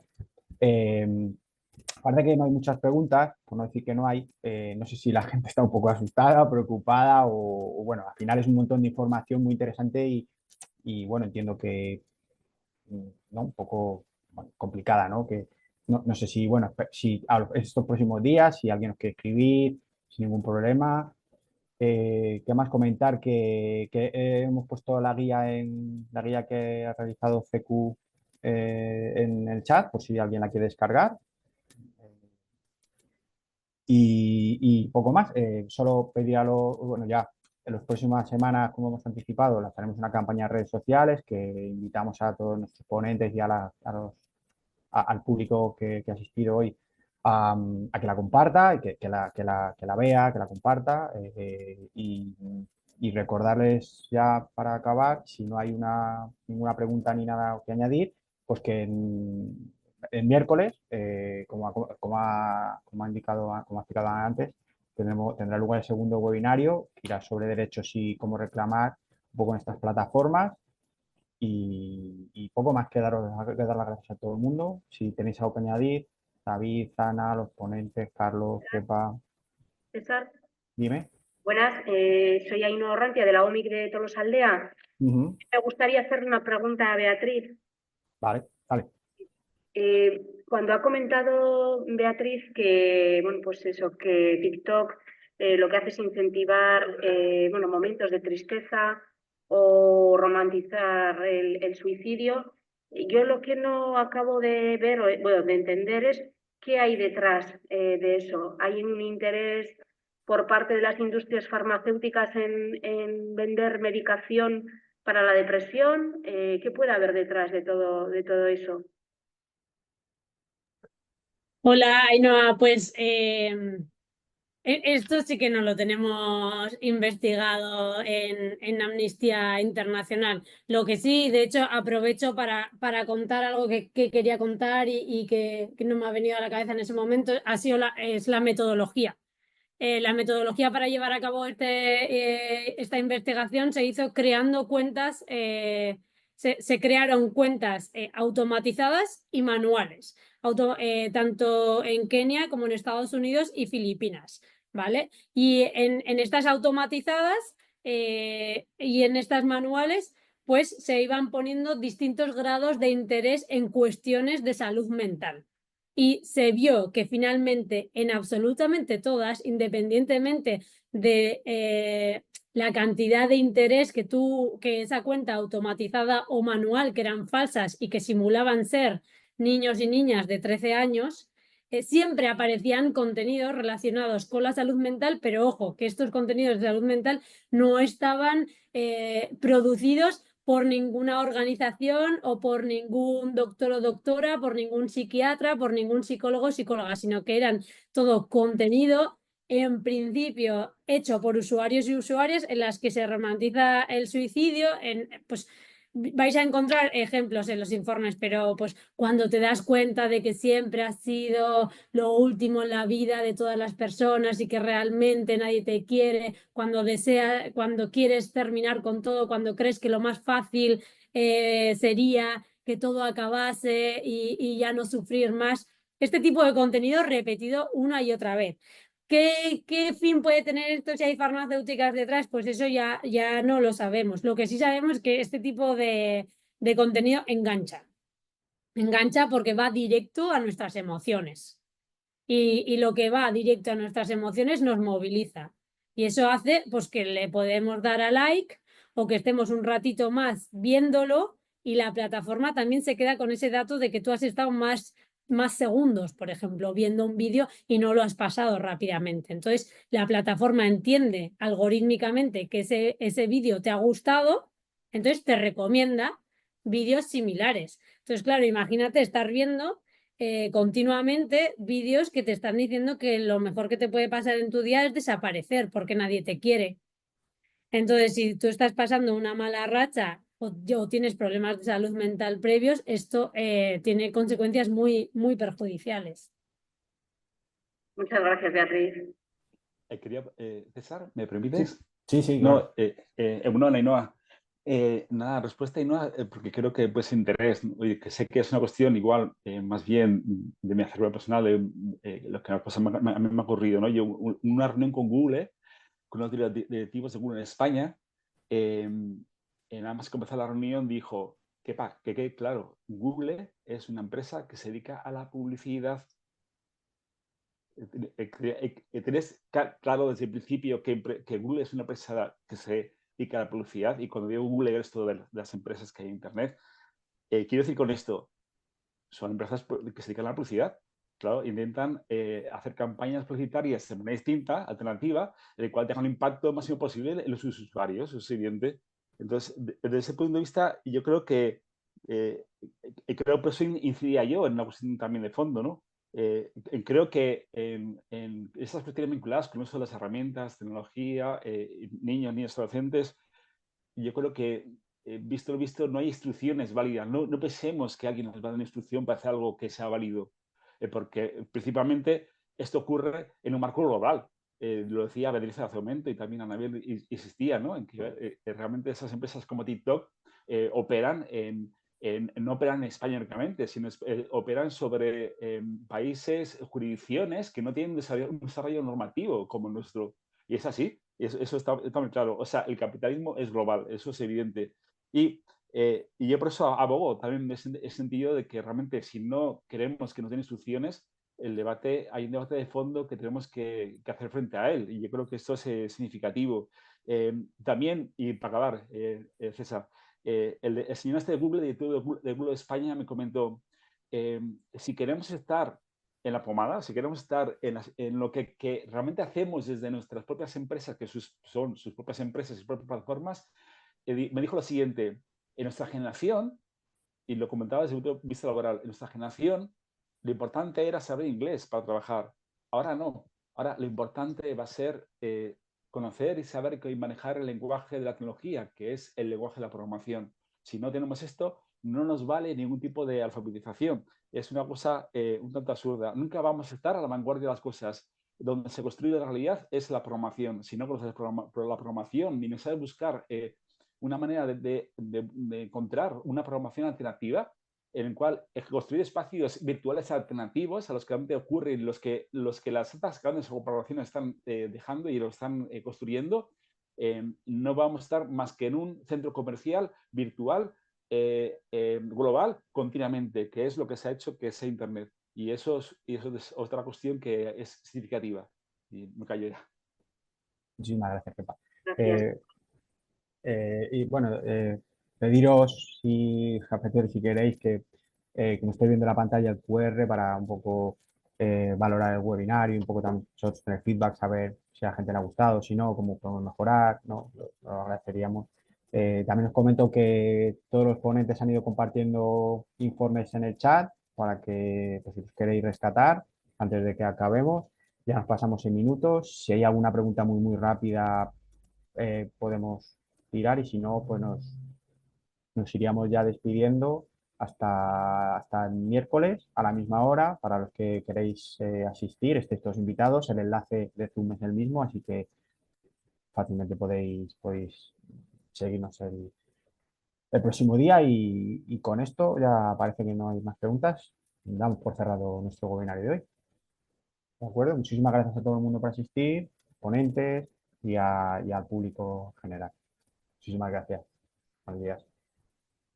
Aparte que no hay muchas preguntas, por no decir que no hay, no sé si la gente está un poco asustada, preocupada o bueno, al final es un montón de información muy interesante y bueno, entiendo que ¿no? Un poco bueno, complicada, ¿no? Que no sé si, bueno, si estos próximos días, si alguien nos quiere escribir sin ningún problema. ¿Qué más comentar? Que hemos puesto la guía que ha realizado CQ en el chat, por si alguien la quiere descargar. Y poco más. Solo pedir bueno, ya en las próximas semanas, como hemos anticipado, lanzaremos una campaña en redes sociales que invitamos a todos nuestros ponentes y al público que ha asistido hoy a que la comparta, y que la vea, que la comparta. Y recordarles ya para acabar, si no hay ninguna pregunta ni nada que añadir, pues que el miércoles, como ha indicado, como ha explicado antes, tendrá lugar el segundo webinario, que irá sobre derechos y cómo reclamar un poco en estas plataformas. Y poco más que dar las gracias a todo el mundo. Si tenéis algo que añadir, David, Ana, los ponentes, Carlos, Pepa. César, Dime. buenas, soy Ainhoa Orrantia de la OMIC de Tolosaldea. Me gustaría hacerle una pregunta a Beatriz. Vale, vale. Cuando ha comentado Beatriz que, bueno, pues eso, que TikTok lo que hace es incentivar bueno, momentos de tristeza o romantizar el suicidio, yo lo que no acabo de ver, bueno, de entender es qué hay detrás de eso. ¿Hay un interés por parte de las industrias farmacéuticas en vender medicación para la depresión? ¿Qué puede haber detrás de todo eso? Hola, Ainhoa, pues esto sí que no lo tenemos investigado en Amnistía Internacional. Lo que sí, de hecho, aprovecho para contar algo que quería contar y que no me ha venido a la cabeza en ese momento, es la metodología. La metodología para llevar a cabo esta investigación se hizo creando cuentas, se crearon cuentas automatizadas y manuales, tanto en Kenia como en Estados Unidos y Filipinas. ¿vale? Y en estas automatizadas y en estas manuales, pues se iban poniendo distintos grados de interés en cuestiones de salud mental. Y se vio que finalmente en absolutamente todas, independientemente de la cantidad de interés que esa cuenta automatizada o manual, que eran falsas y que simulaban ser niños y niñas de 13 años, siempre aparecían contenidos relacionados con la salud mental, pero ojo, que estos contenidos de salud mental no estaban producidos por ninguna organización o por ningún doctor o doctora, por ningún psiquiatra, por ningún psicólogo o psicóloga, sino que eran todo contenido en principio hecho por usuarios y usuarias en las que se romantiza el suicidio, pues vais a encontrar ejemplos en los informes, pero pues cuando te das cuenta de que siempre has sido lo último en la vida de todas las personas y que realmente nadie te quiere, cuando quieres terminar con todo, cuando crees que lo más fácil sería que todo acabase y ya no sufrir más. Este tipo de contenido repetido una y otra vez. ¿Qué fin puede tener esto si hay farmacéuticas detrás? Pues eso ya no lo sabemos. Lo que sí sabemos es que este tipo de contenido engancha. Engancha porque va directo a nuestras emociones. Y lo que va directo a nuestras emociones nos moviliza. Y eso hace pues, que le podemos dar a like o que estemos un ratito más viéndolo y la plataforma también se queda con ese dato de que tú has estado más segundos, por ejemplo, viendo un vídeo y no lo has pasado rápidamente. Entonces, la plataforma entiende algorítmicamente que ese vídeo te ha gustado, entonces te recomienda vídeos similares. Entonces, claro, imagínate estar viendo continuamente vídeos que te están diciendo que lo mejor que te puede pasar en tu día es desaparecer porque nadie te quiere. Entonces, si tú estás pasando una mala racha o tienes problemas de salud mental previos, esto tiene consecuencias muy, muy perjudiciales. Muchas gracias, Beatriz. César, ¿me permites? Sí, claro. No, bueno, Ainhoa, nada, respuesta Ainhoa, porque creo que pues interés, oye, que sé que es una cuestión igual, más bien de mi acervo personal, lo que a mí me ha ocurrido, ¿no? Yo, una reunión con Google, con unos directivos de Google en España, nada más que empezar la reunión dijo que claro, Google es una empresa que se dedica a la publicidad. ¿Tenés claro desde el principio que Google es una empresa que se dedica a la publicidad? Y cuando digo Google, es todo de las empresas que hay en Internet. Quiero decir con esto, son empresas que se dedican a la publicidad. Claro, intentan hacer campañas publicitarias de manera distinta, alternativa, en el cual tengan un impacto máximo posible en los usuarios, eso es evidente. Entonces, desde ese punto de vista, yo creo que por eso incidía yo en una cuestión también de fondo, ¿no? Creo que en esas cuestiones vinculadas con el uso de las herramientas, tecnología, niños, adolescentes, yo creo que, visto lo visto, no hay instrucciones válidas. No pensemos que alguien nos va a dar una instrucción para hacer algo que sea válido, porque principalmente esto ocurre en un marco global. Lo decía Beatriz hace un momento y también Anabel insistía, ¿no? En que realmente esas empresas como TikTok operan no operan en España únicamente, sino operan sobre países, jurisdicciones que no tienen un desarrollo normativo como el nuestro. Y es así, eso está muy claro. O sea, el capitalismo es global, eso es evidente. Y yo por eso abogo también en ese sentido de que realmente si no queremos que nos den instrucciones, hay un debate de fondo que tenemos que hacer frente a él. Y yo creo que esto es significativo. También, y para acabar, César, el señor este de Google, de Google España, me comentó, si queremos estar en la pomada, si queremos estar en lo que realmente hacemos desde nuestras propias empresas, que son sus propias empresas, sus propias plataformas, me dijo lo siguiente: en nuestra generación, y lo comentaba desde el punto de vista laboral, en nuestra generación lo importante era saber inglés para trabajar. Ahora no. Ahora lo importante va a ser conocer y saber y manejar el lenguaje de la tecnología, que es el lenguaje de la programación. Si no tenemos esto, no nos vale ningún tipo de alfabetización. Es una cosa un tanto absurda. Nunca vamos a estar a la vanguardia de las cosas. Donde se construye la realidad es la programación. Si no conoces la programación ni no sabes buscar una manera de encontrar una programación alternativa, en el cual construir espacios virtuales alternativos a los que realmente ocurren, los que las altas grandes corporaciones están dejando y lo están construyendo. No vamos a estar más que en un centro comercial virtual global continuamente, que es lo que se ha hecho que sea Internet. Y eso es otra cuestión que es significativa. Y me callo ya. Muchísimas gracias, Pepa. Gracias. Y bueno, pediros, cafeteros, si queréis, que me estéis viendo la pantalla el QR para un poco valorar el webinario y un poco también tener feedback, saber si a la gente le ha gustado, si no, cómo podemos mejorar, ¿no? Lo agradeceríamos. También os comento que todos los ponentes han ido compartiendo informes en el chat para que, pues, si los queréis rescatar antes de que acabemos. Ya nos pasamos en minutos. Si hay alguna pregunta muy rápida, podemos tirar y si no, pues nos iríamos ya despidiendo hasta el miércoles a la misma hora. Para los que queréis asistir, estéis todos invitados. El enlace de Zoom es el mismo, así que fácilmente podéis seguirnos el próximo día y con esto ya parece que no hay más preguntas. Damos por cerrado nuestro webinario de hoy. ¿De acuerdo? Muchísimas gracias a todo el mundo por asistir, ponentes y al público en general. Muchísimas gracias. Buenos días.